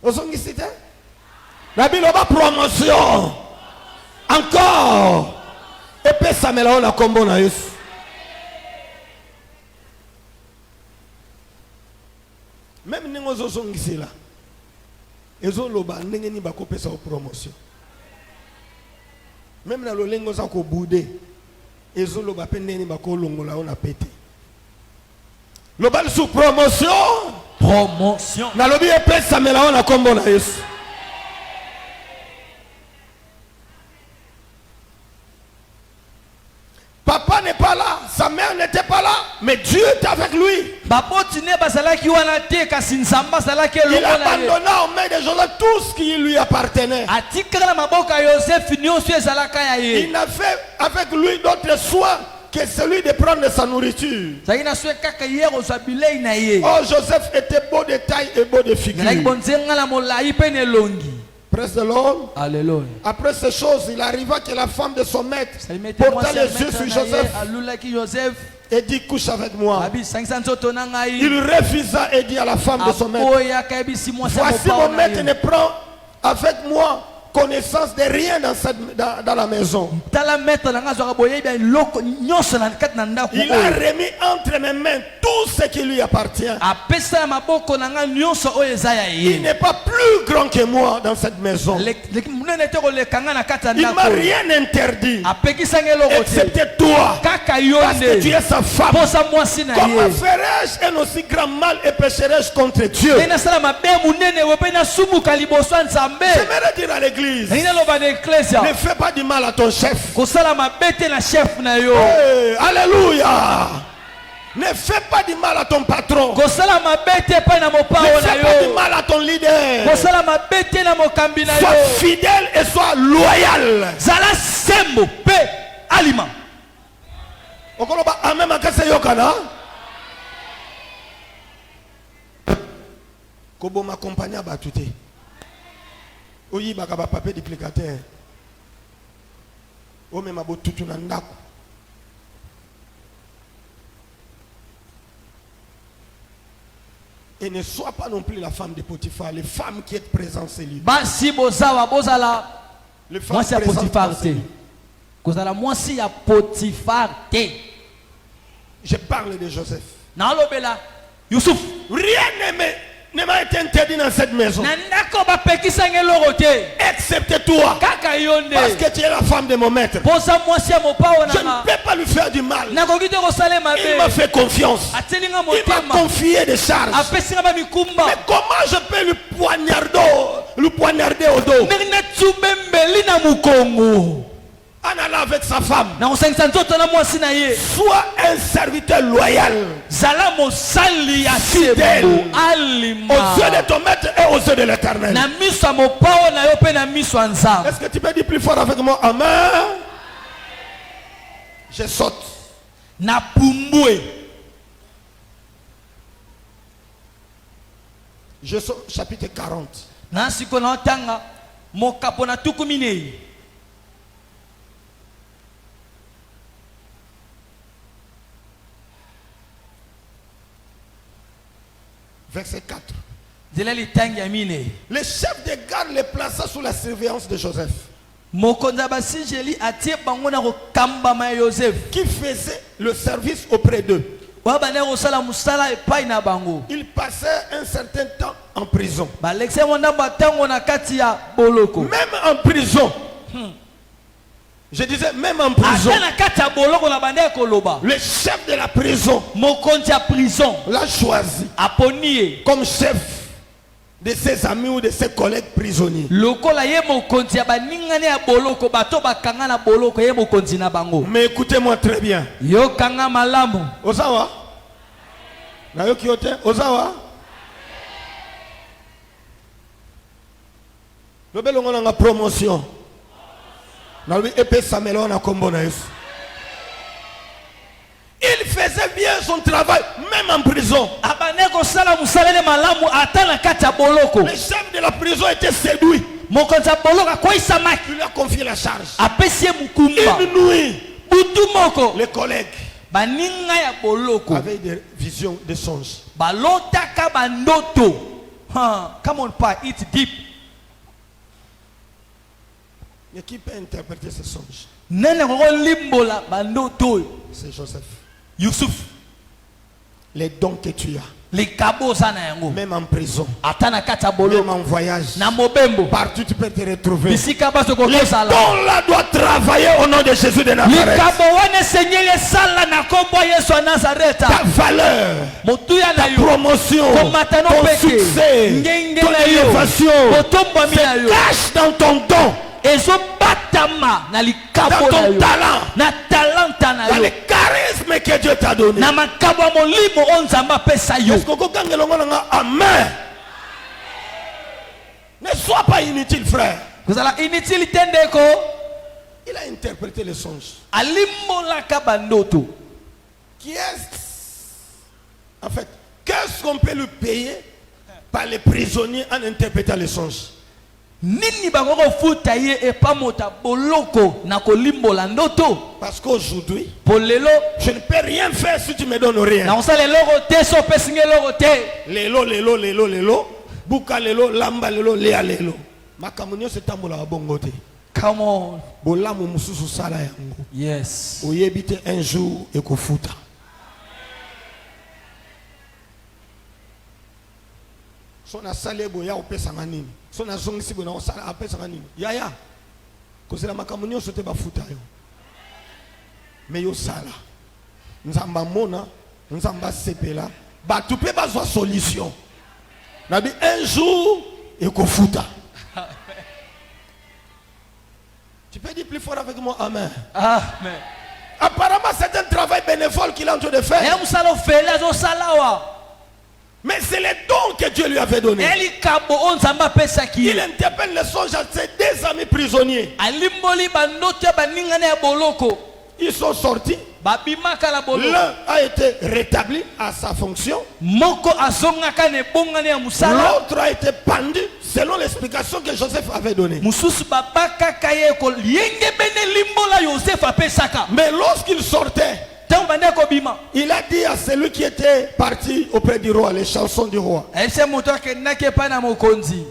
Ozongi site? La Bible va promotion. Encore. Et puis ça me l'a on a combo na Yesu. Même ningo zozongi c'est là. Ezo loba ndenge ni bakopesa o promotion. Même na lolengo za ko bouder. Ezo loba pe ndenge ni bakolongola on a pété. Loba sous promotion. Promotion. Na lobi epesa mela on a kombo na Yesu. Papa n'est pas là, sa mère n'était pas là, mais Dieu était avec lui. Baboti ne bazalaki wana te kasi nzamba zalaki Il elongo na ye. abandonna aux mains de Joseph tout ce qui lui appartenait. Atikaka na maboko ya Joseph nyonso ezalaka ya Il ye. n'a fait avec lui d'autres soins que celui de prendre sa nourriture. Zaki na swe kaka ye kozwa bilei na ye. Oh, Joseph était beau de taille et beau de figure. Zalaki bonzenga na molai pe na elongi. Praise the Lord. Alléluia. Après ces choses, il arriva que la femme de son maître Salimete porta mwasi les ya yeux maître sur na Joseph ye, alulaki Joseph. et dit couche avec moi. Abi sangisa nzoto na ngai. Il refusa et dit à la femme de son maître, Apoyaka ebisi mwasi ya voici mopao mon na maître ye. ne prend avec moi connaissance de rien dans la maison. Tala maître na nga zwaka boyebi ya eloko nyonso na kati na ndako Il a oyo. remis entre mes mains tout ce qui lui appartient. Apesa na maboko na nga nyonso oyo eza ya Il ye. n'est pas plus grand que moi dans cette maison. Munene te koleka nga na kati ya Il m'a ndako oyo. rien interdit, Apekisanga eloko te. excepté toi, Kaka yo parce que tu nde. es sa femme. Posa mwasi na Comment ye. ferais-je un aussi grand mal et pécherais-je contre Dieu? Pe nasala mabe munene we pe nasumuka liboso ya Nzambe. J'aimerais dire à l'église, Nina loba na eklesia. ne fais pas du mal à ton chef. Kosala mabe te na chef na yo. Hey, alléluia. Ne fais pas du mal à ton patron. Kosala mabe te pa na mopao Ne na fais pas du yo. mal à ton leader. Kosala mabe te na mokambi na Sois yo. fidèle et sois loyal. Zala sembo pe alima. Okoloba amen makase yokana. Kobo m'accompagner à batute. Oyi baka ba papier duplicateur. O même abo tutu na ndako. Et ne sois pas non plus la femme de Potiphar, les femmes qui êtes présentes ces lieux. Basi bozawa bozala. Les femmes Moi c'est présentes Potiphar dans ces te. lieux. Kozala moi si ya Potiphar te. Je parle de Joseph. Na lobela Yusuf. Rien ne m'a été interdit dans cette maison. Na ndako ba pekisa ngeloro te. Excepté toi. Kaka yonde. Parce que tu es la femme de mon maître. Posa moi si ya mopao Je ne na. peux pas lui faire du mal. Na kokite ko sale mabe. Il m'a fait confiance. Atelinga Il m'a motema. confié des charges. Apesinga ba mikumba. Mais comment je peux lui poignarder au dos Nina tsubembeli na mukongo. en allant avec sa femme? Na osangisa nzoto na mwasi na ye. Sois un serviteur loyal Zala mosali ya Fidèle. sebo alima. aux yeux de ton maître et aux yeux de l'éternel. Na miso ya mopao na yo pe na miso ya nzambe. Est-ce que tu peux dire plus fort avec moi? Amen. Je saute. Na pumbwe. Je saute chapitre 40. Na siko na otanga mokapo na tuku minei. Verset 4. Zela litangi ya minei. Le chef de garde les plaça sous la surveillance de Joseph, Mokonza basingeli atie bango na kokambama ya Joseph. qui faisait le service auprès d'eux. Wa bana kosala musala epai na bango. Il passait un certain temps en prison. Balekise monda batango na kati ya boloko. Même en prison. Je disais, même en prison. Ata na kati ya boloko na banda koloba. Le chef de la prison Mokonzi ya prison l'a choisi aponi comme chef de ses amis ou de ses collègues prisonniers. lokola ye mokonzi ya baningani ya boloko bato bakanga na boloko ye mokonzi na bango. Mais écoutez-moi très bien. Yo kanga malamu. Ozawa? Nayoki yote? Ozawa? Lobelongo na nga promotion. Nalobi epé samelo na kombo na Yesu. Il faisait bien son travail, même en prison. Abane kosala musalele malamu ata na kati ya boloko. Le chef de la prison était séduit. Mokonzi ya boloko akoyisa maki. Il lui a confié la charge. Apesi ye mukumba. Une nuit, Butu moko. les collègues Baninga ya boloko. avaient des visions, des songes. Balotaka bandoto. Come on, pa, eat deep. Mais qui peut interpréter ces songes? Nene koko limbola bandoto. C'est Joseph. Yusuf. Les dons que tu as, Likabo sana yango. même en prison, Ata na kati ya même boloko. en voyage, Na mobembo. partout tu peux te retrouver. Bisika baso Les kokosala. dons là doivent travailler au nom de Jésus de Nazareth. Likabo wane senyele sala na kombo Yesu wa Nazareta. Ta valeur, Motuya na ta yo. promotion, Komata no ton peke. succès, Ngenge ton na yo. élévation Kotomba mi na se yo. cache dans ton don, Ezo batama na dans likabo na ton yo. talent, Na talenta na dans yo. le charisme que Dieu t'a donné. Na makabo ya molimo o Nzambe apesa yo. Est-ce que vous avez dit Amen? Ne sois pas inutile, frère. Kozala inutilité ndeko. Il a interprété les songes. Alimbolaka bandoto. Qui est, en fait, qu'est-ce qu'on peut lui payer par les prisonniers en interprétant les songes? Nini bangoko futa ye epa mota boloko na kolimbola ndoto. Parce qu'aujourd'hui, Polelo je ne peux rien faire si tu me donnes rien. na osala loko te so pesinge loko te. Lelo, buka lelo, lamba lelo, lea lelo. Makamunyo se tambola bongo te. Come on. Bolamu mususu sala yango. Yes. Oyebite un jour ekofuta. Sona salebo ya opesa nganini. Sona zongisi bona osala apesa nganini. Yaya. Kozela makamunyo sote bafuta yo. Mais yo sala. Nzamba mona, nzamba sepela, batu pe bazwa solution. Nabi un jour ekofuta. Tu peux dire plus fort avec moi, amen. Amen. Apparemment, c'est un travail bénévole qu'il est en train de faire. E musala ofele azo salawa. Mais c'est les dons que Dieu lui avait donnés. Eli kabo o Nzambe apesaki. Il interpelle les songes à ses deux amis prisonniers. Alimboli bandoto ya baningane ya boloko. Ils sont sortis. Babimaka la boloko. L'un a été rétabli à sa fonction. Moko azongaka ne bongane ya musala. L'autre a été pendu selon l'explication que Joseph avait donnée. mususu babakaka ye kolienge bene limbola Joseph apesaka. Mais lorsqu'il sortait, Tango bande kobima. il a dit à celui qui était parti auprès du roi, les chansons du roi, Ese moto akendaki epai na mokonzi.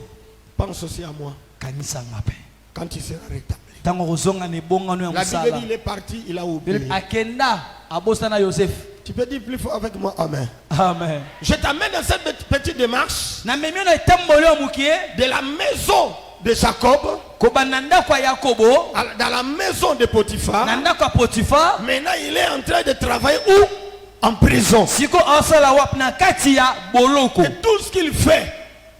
pense aussi à moi Kanisa ngape. quand il sera rétabli. Tango kozonga ne bongano ya La Bible musala. dit il est parti, il a oublié. Akenda abosana Joseph. Tu peux dire plus fort avec moi, amen. Amen. Je t'amène dans cette petite démarche Na memi na etambolo mukie de la maison de Jacob kobananda kwa Yakobo, dans la maison de Potiphar. nanda kwa Potiphar. Maintenant, il est en train de travailler où? En prison. Siko osala wap na kati ya boloko. Et tout ce qu'il fait,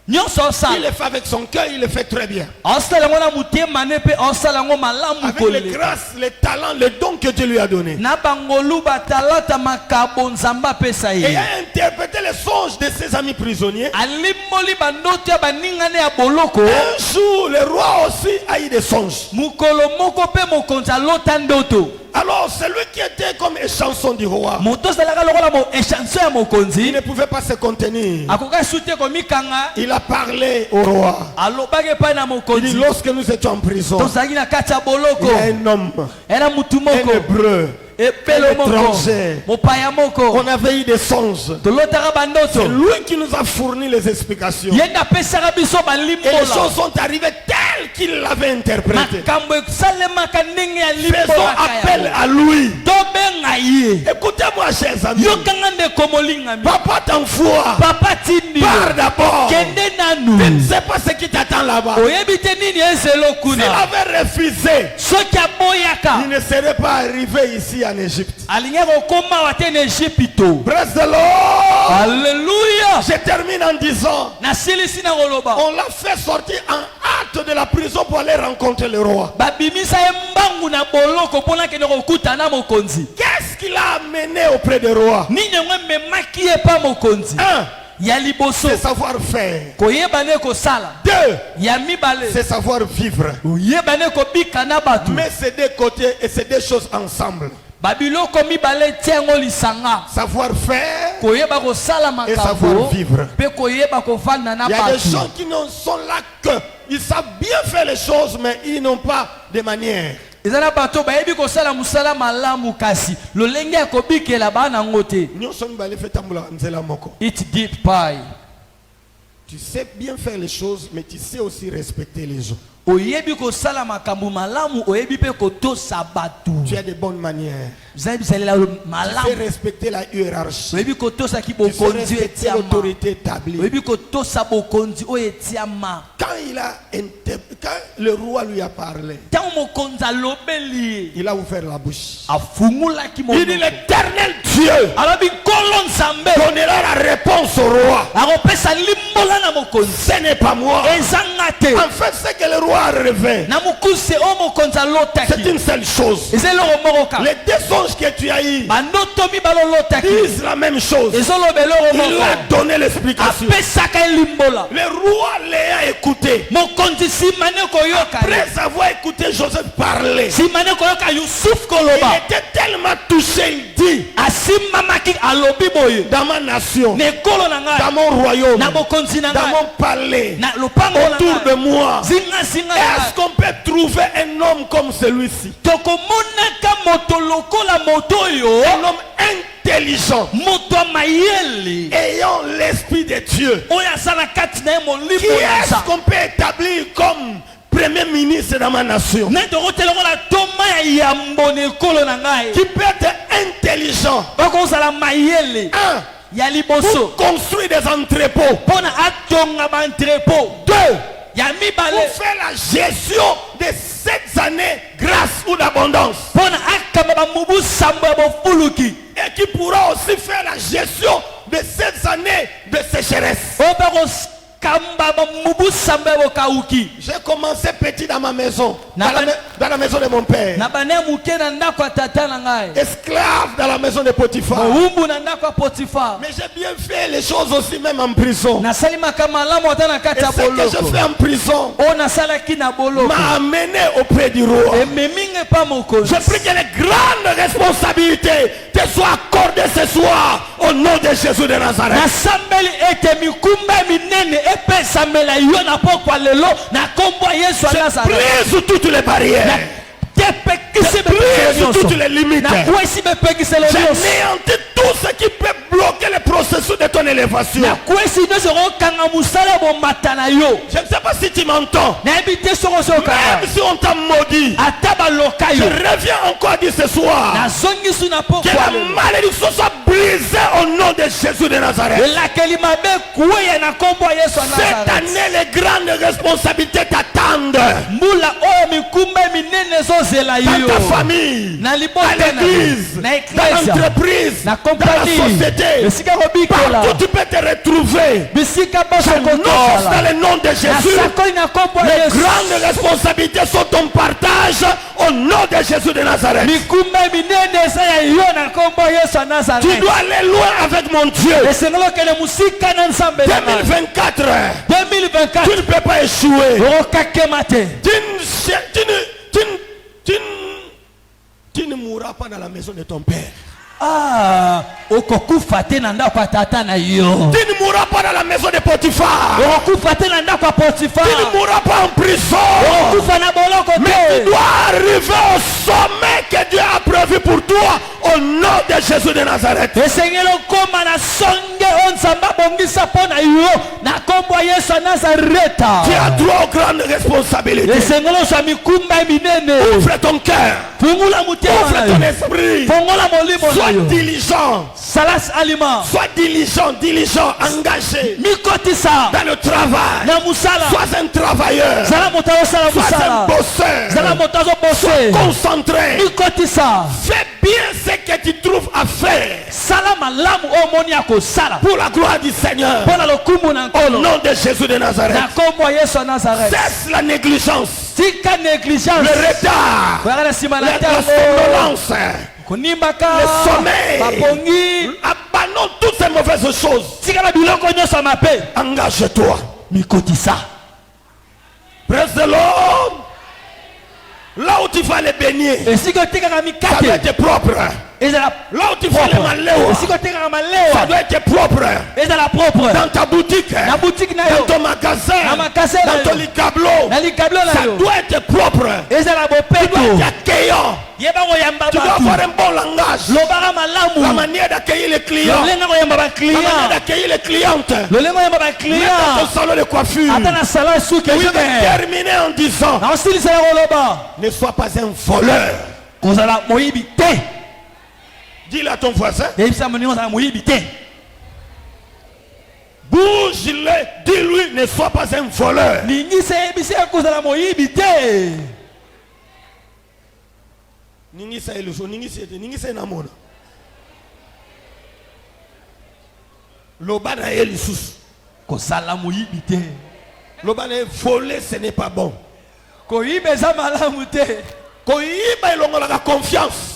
Nyonso il osala. le fait avec son cœur, il le fait très bien. Osala ngona mutema ne pe osala ngo malamu Avec les koleka. grâces, les talents, les dons que Dieu lui a donnés. Na bangolu batalata makabo nzamba pesa Et il ye. a interprété les songes de ses amis prisonniers. Alimoli bandoto ya baningane ya boloko. Un jour, le roi aussi a eu des songes. Mukolo moko pe mokonzi alota ndoto. Alors, celui qui était comme échanson du roi, Moto salaka lokola mo échanson ya il mokonzi. ne pouvait pas se contenir. Akoka sute ko mikanga. Il a parlé au roi. Alobaki epai na Il dit, mokonzi. lorsque nous étions en prison, Tozalaki na kati ya il y boloko. a un homme, Era mutu un moko. hébreu. Epelo moko. étranger. Mopaya moko. On avait eu des songes. Tolotaka C'est bandoto. lui qui nous a fourni les explications. Yenda pesaka biso Et les balimbola. choses sont arrivées telles qu'il l'avait interprété. Makambo esalemaka ndenge ya Faisons limbolaka appel yango. à lui. Tobenga ye. Écoutez-moi, chers amis. Yokanga ndeko molingami. Papa t'envoie. Papa tindi yo. Pars d'abord. Kende Je ne nanu. sais pas ce qui t'attend là-bas. Oyebi te nini ezelo S'il kuna. avait refusé, Soki aboyaka. il ne serait pas arrivé ici en Égypte. Alingi kokoma wate na Ejipito. Praise the Lord. Alléluia. Je termine en disant, Nasilisi na koloba. on l'a fait sortir en hâte de la prison pour aller rencontrer le roi. Babimisa ye mbangu na boloko mpona kende kokutana mokonzi. Qu'est-ce qu'il a amené auprès du roi? Nini yango ememaki ye pa mokonzi. Un, Ya liboso. c'est savoir-faire. Koyeba ne kosala. Deux, Ya mibale. c'est savoir-vivre. Koyeba ne kobika na bato. Mais c'est deux côtés et c'est deux choses ensemble. Babiloko mibale tiango lisanga. Savoir-faire Koyeba kosala et makambo. savoir-vivre. Pe koyeba kofanda na Il y a des bato. gens qui ne sont là que ils savent bien faire les choses, mais ils n'ont pas de manière. Ezana bato bayebi kosala musala malamu kasi. Lolenge ya kobikela bana ngote. Nyonso mibale fait tambula nzela moko. Eat deep pie. Tu sais bien faire les choses, mais tu sais aussi respecter les gens. Oyebi kosala makambo malamu, oyebi pe kotosa bato. Tu as de bonnes manières. Zabi salela Tu sais malamu. respecter la hiérarchie. Oyebi kotosa ki Tu sais bokonzi respecter etiama. l'autorité établie. Oyebi kotosa bokonzi o etiama. Quand le roi lui a parlé, Tango mokonzi alobeli. il a ouvert la bouche. Afungulaki Il dit, monoko. l'Éternel Dieu Alobi nkolo nzambe. donnera la réponse au roi. Akopesa limbola na mokonzi. Ce n'est pas moi. Ezanga te. En fait, c'est que le roi a rêvé. Na mokuse o mokonzi C'est alotaki. une seule chose. Eza eloko moko kaka. Les deux songes que tu as eu Bandoto mibale olotaki. disent la même chose. Ezoloba eloko Il moko. a donné l'explication. Apesaka limbola. Le roi l'a écouté. Mokonzi simane koyoka. Après avoir écouté Joseph parler, Simane koyoka Yusuf il koloba. était tellement touché, il dit, Asimamaki alobi boye. dans ma nation, Nekolo na ngai. dans mon royaume, Na bokonzi na dans ngai. mon palais, Na lopango na autour de ngai. moi, Zinga zinga na est-ce ngai. qu'on peut trouver un homme comme celui-ci? Tokomonaka moto lokola moto oyo. Un homme intelligent, Moto ya mayele. ayant l'esprit de Dieu. Oyo aza na kati na ye Qui molimo na est-ce nza. qu'on peut établir comme premier ministre dans ma nation? Na tokotela lokola toma ya yambo na ekolo na ngai. Qui peut être intelligent? Bakozala mayele. Un, Ya liboso. pour construire des entrepôts. Mpona atonga baentrepôt. Deux, Ya pour mibale. faire la gestion de 7 années grâce ou d'abondance. Mpona akamba bamubu sambo ya bofuluki. Et qui pourra aussi faire la gestion de 7 années de sécheresse. Oyo bakokamba bamubu sambo ya bokauki. J'ai commencé petit dans ma maison, Na- dans la maison de mon père. Na bane muke na ndako ya tata na ngai. Esclave dans la maison de Potiphar. Mowumbu na ndako ya Potiphar. Mais j'ai bien fait les choses aussi même en prison. Nasali makambo malamu ata na Et kati ya ce que je boloko. fais en prison Oyo nasalaki na boloko. m'a amené auprès du roi. Ememi ngai pa mokonzi. Je prie que les grandes responsabilités te soient accordées ce soir au nom de Jésus de Nazareth. nasambeli ete mikumba minene epesamela yo na pokwa lelo na kombo ya Yesu ya Nazareth. Brise toutes les barrières. Brise toutes les limites. J'anéantis tout ce qui peut bloquer le processus de ton élévation. Je ne sais pas si tu m'entends. Même si on t'a maudit, je reviens encore dire ce soir que la malédiction soit brisée au nom de Jésus de Nazareth. Cette année, les grandes responsabilités t'attendent. Dans ta famille, à l'église, dans l'entreprise, dans la société, partout tu peux te retrouver. J'annonce dans le nom de Jésus, les grandes responsabilités sont ton partage au nom de Jésus de Nazareth. Tu dois aller loin avec mon Dieu. 2024, tu ne peux pas échouer. Tu ne mourras pas dans la maison de ton père. Tu ne mourras pas dans la maison de Potiphar. Tu ne mourras pas en prison. Mais tu dois arriver au sommet que Dieu a prévu pour toi au nom de Jésus de Nazareth. Tu as droit aux grandes responsabilités. Ouvre ton cœur. Ouvre ton esprit. Sois diligent. Sois diligent, engagé dans le travail. Sois un travailleur. Sois un bosseur. Sois concentré. Fais bien ce que tu trouves à faire pour la gloire du Seigneur au nom de Jésus de Nazareth. Cesse la négligence, le retard, la somnolence, le sommeil. Abandonne toutes ces mauvaises choses. Engage-toi. Praise the Lord. Là où tu vas les baigner, ça doit être propre. Là où tu vas les malheurs, ça doit être propre. Dans ta boutique, dans ton magasin, dans ton licablo, ça doit être propre. Tu dois être accueillant. Tu dois avoir un bon langage. La manière d'accueillir les clients, la manière d'accueillir les clientes. Même dans ton salon de coiffure. Et je vais terminer en disant, ne sois pas un voleur. Dis-le à ton voisin. Bouge-le, dis-lui, ne sois pas un voleur. Lobana et Lissus. Lobana voler, ce n'est pas bon. Koyiba ilongola la confiance.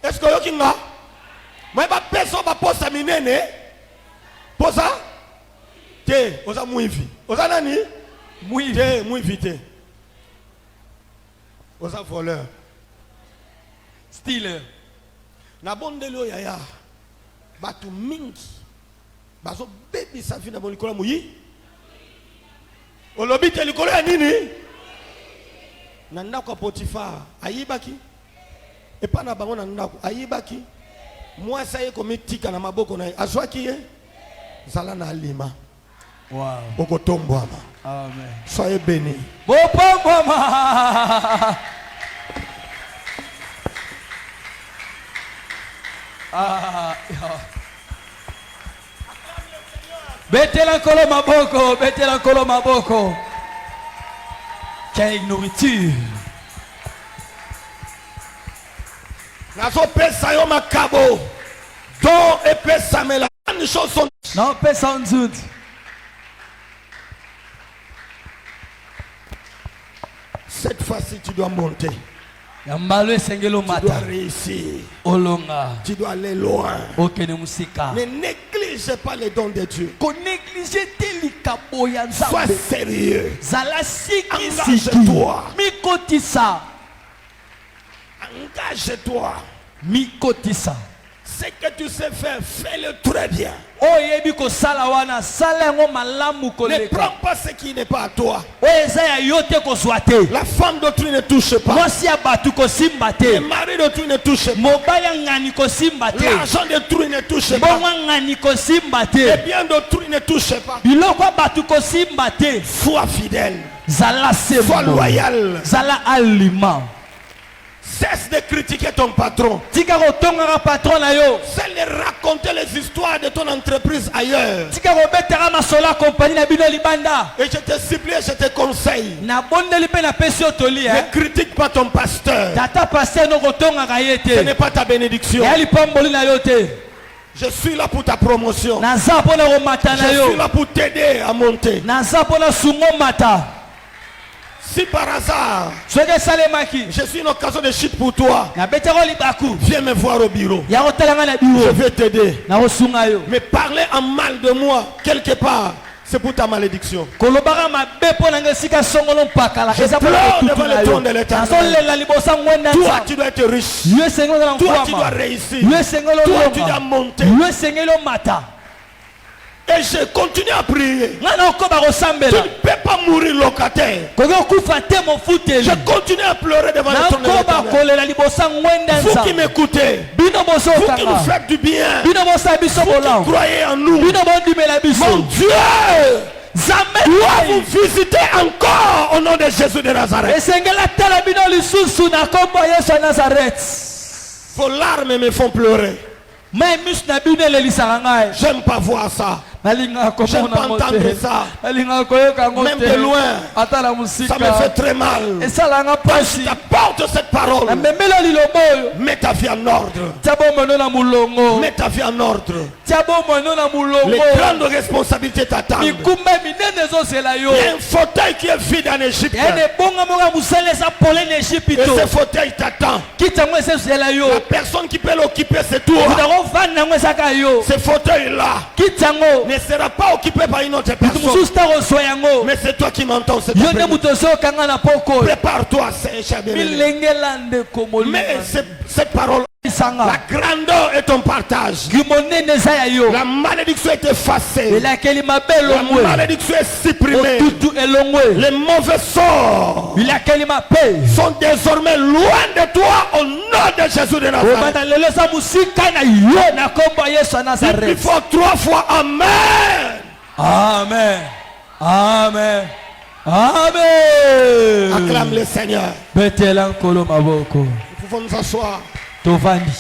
Est-ce que vous avez moi pas personne va poser minene posa te oza muivi oza nani muivi te oza voleur stealer na bondelo yaya batu mingi bazo baby sa vie na bolikolo muyi olobi te likolo ya nini na ndako Potiphar ayibaki epa na bango na ndako ayibaki mwasa ye komitika na maboko na azwaki ye zala na alima. Wow. Okotombwama. Amen. Soyez bénis. Bopombwama. Betela kolo maboko, betela kolo maboko. Quelle nourriture. Nazo pesa yo makabo. Don et pesa mela. Non, pesa onzud. Cette fois-ci, tu dois monter. Tu dois réussir. Tu dois aller loin. Ne néglige pas les dons de Dieu. Sois sérieux. Engage-toi. Engage-toi. Ce que tu sais faire, fais-le très bien. oyebi kosala wana sala yango malamu Ne koleka prends pas ce qui n'est pas à toi. oyo eza ya yo te kozwa te La femme d'autrui ne touche pas. mwasi ya bato kosimba Le te mari d'autrui ne touche pas. mobali ya ngani kosimba te L'argent d'autrui ne touche pas. mbongo ya ngani kosimba Les te biens d'autrui ne touche pas. biloko ya bato kosimba te Sois fidèle. zala Sois sembo loyal. zala aliment Cesse de critiquer ton patron. tika kotongaka patron na yo Cesse de raconter les histoires de ton entreprise ailleurs. tika kobetaka masolo ya kompani na bino libanda Et je te supplie, je te conseille. nabondeli mpe napesi yo toli Ne critique pas ton pasteur. tata paster no kotongaka ye Ce n'est te pas ta bénédiction. eya lipamboli na yo te Je suis là pour ta promotion. naza mpona komata na Je yo suis là pour t'aider à monter. naza mpona sungo mata Si par hasard, soki esalemaki je suis une occasion de chute pour toi, nabetako libaku viens me voir au bureau. ya kotalanga na Je biro vais t'aider. nakosunga yo Mais parler en mal de moi, quelque part, c'est pour ta malédiction. kolobaka mabe mpo nanga esika songolo mpakala Je eza mpona pleure kotutu devant na le yo trône de l'Éternel. nazolela liboso ya ngwenda Toi, nzambe tu dois être riche. yo esengeli ozala Toi, tu dois nkwama réussir. yo esengeli Toi, tu dois olonga monter. yo esengeli omata Et je continue à prier. ngai na okoba Tu kosambela ne peux pas mourir locataire. koki okufa te mofuteli Je continue à pleurer devant le trône de nakoba l'Éternel. kolela liboso ya ngwenda Vous qui nzambe m'écoutez, bino vous qui nous bozokanga faites du bien, bino bosala biso vous qui bolamu croyez en nous, bino bondimela biso mon Dieu, nzambe doit vous visiter encore au nom de Jésus de Nazareth. esengeli atala bino lisusu na nkombo ya yesu ya nazareti Vos larmes me font pleurer. mai miso na bino elelisaka ngai J'aime pas voir ça. nalingaka J'aime pas komona ngo entendre te ça. nalingaka koyoka ngo Même te de loin. ata na Ça me fait mosika très mal. esalanga Quand mpasi je t'apporte cette parole, namemeli liloba oyo mets ta vie en ordre. tia bomono na molongo Mets ta vie en ordre. tia bomono na Les molongo grandes responsabilités t'attendent. mikumba minene ezozela yo Il y a un fauteuil qui est vide en Égypte. ya na ebonga moko ya mosala eza polele Et ejipito ce fauteuil t'attend. kiti yango ezozela yo La personne qui peut l'occuper, c'est toi. utakofanda yango ezaka yo Ce fauteuil-là kiti yango ne sera pas occupé par une autre moto personne. mosusu ta kozwa yango Mais c'est toi qui m'entends. C'est yo nde moto ozokanga na poko oyo Prépare-toi, cher bien-aimé. milengela ndeko Mais molima cette parole, la isanga grandeur est ton partage. kimonene eza ya yo La malédiction est effacée. elakeli mabe La elongwe malédiction est supprimée. otutu elongwe Les mauvais sorts elakeli mabe sont désormais loin de toi au nom de Jésus de Nazareth. obanda lelo eza mosika na yo na nkombo ya yesu ya Il nazareth faut 3 fois Amen. amen amen amen Acclame le Seigneur. betela nkolo maboko Nous pouvons nous asseoir. tovandi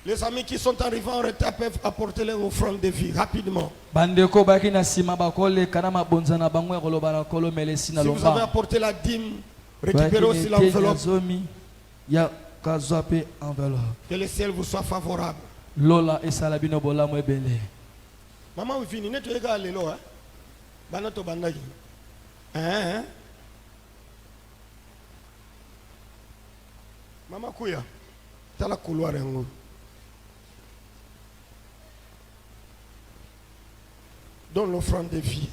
Les amis qui sont arrivés en retard peuvent apporter leur offrande de vie rapidement. bandeko baki na nsima bakoleka na mabonza na bango ya koloba na nkolo melesi na Si vous avez lomba apporté la dîme, récupérez aussi bakini te l'enveloppe. zomi ya kazwa mpe enveloppe Que le ciel vous soit favorable. lola esala bino bolamu ebele Maman, vous finissez, tu es allé là. Banato bandagi. Hein? Maman Kouya, tu as la couloir en haut. Donne l'offrande de vie.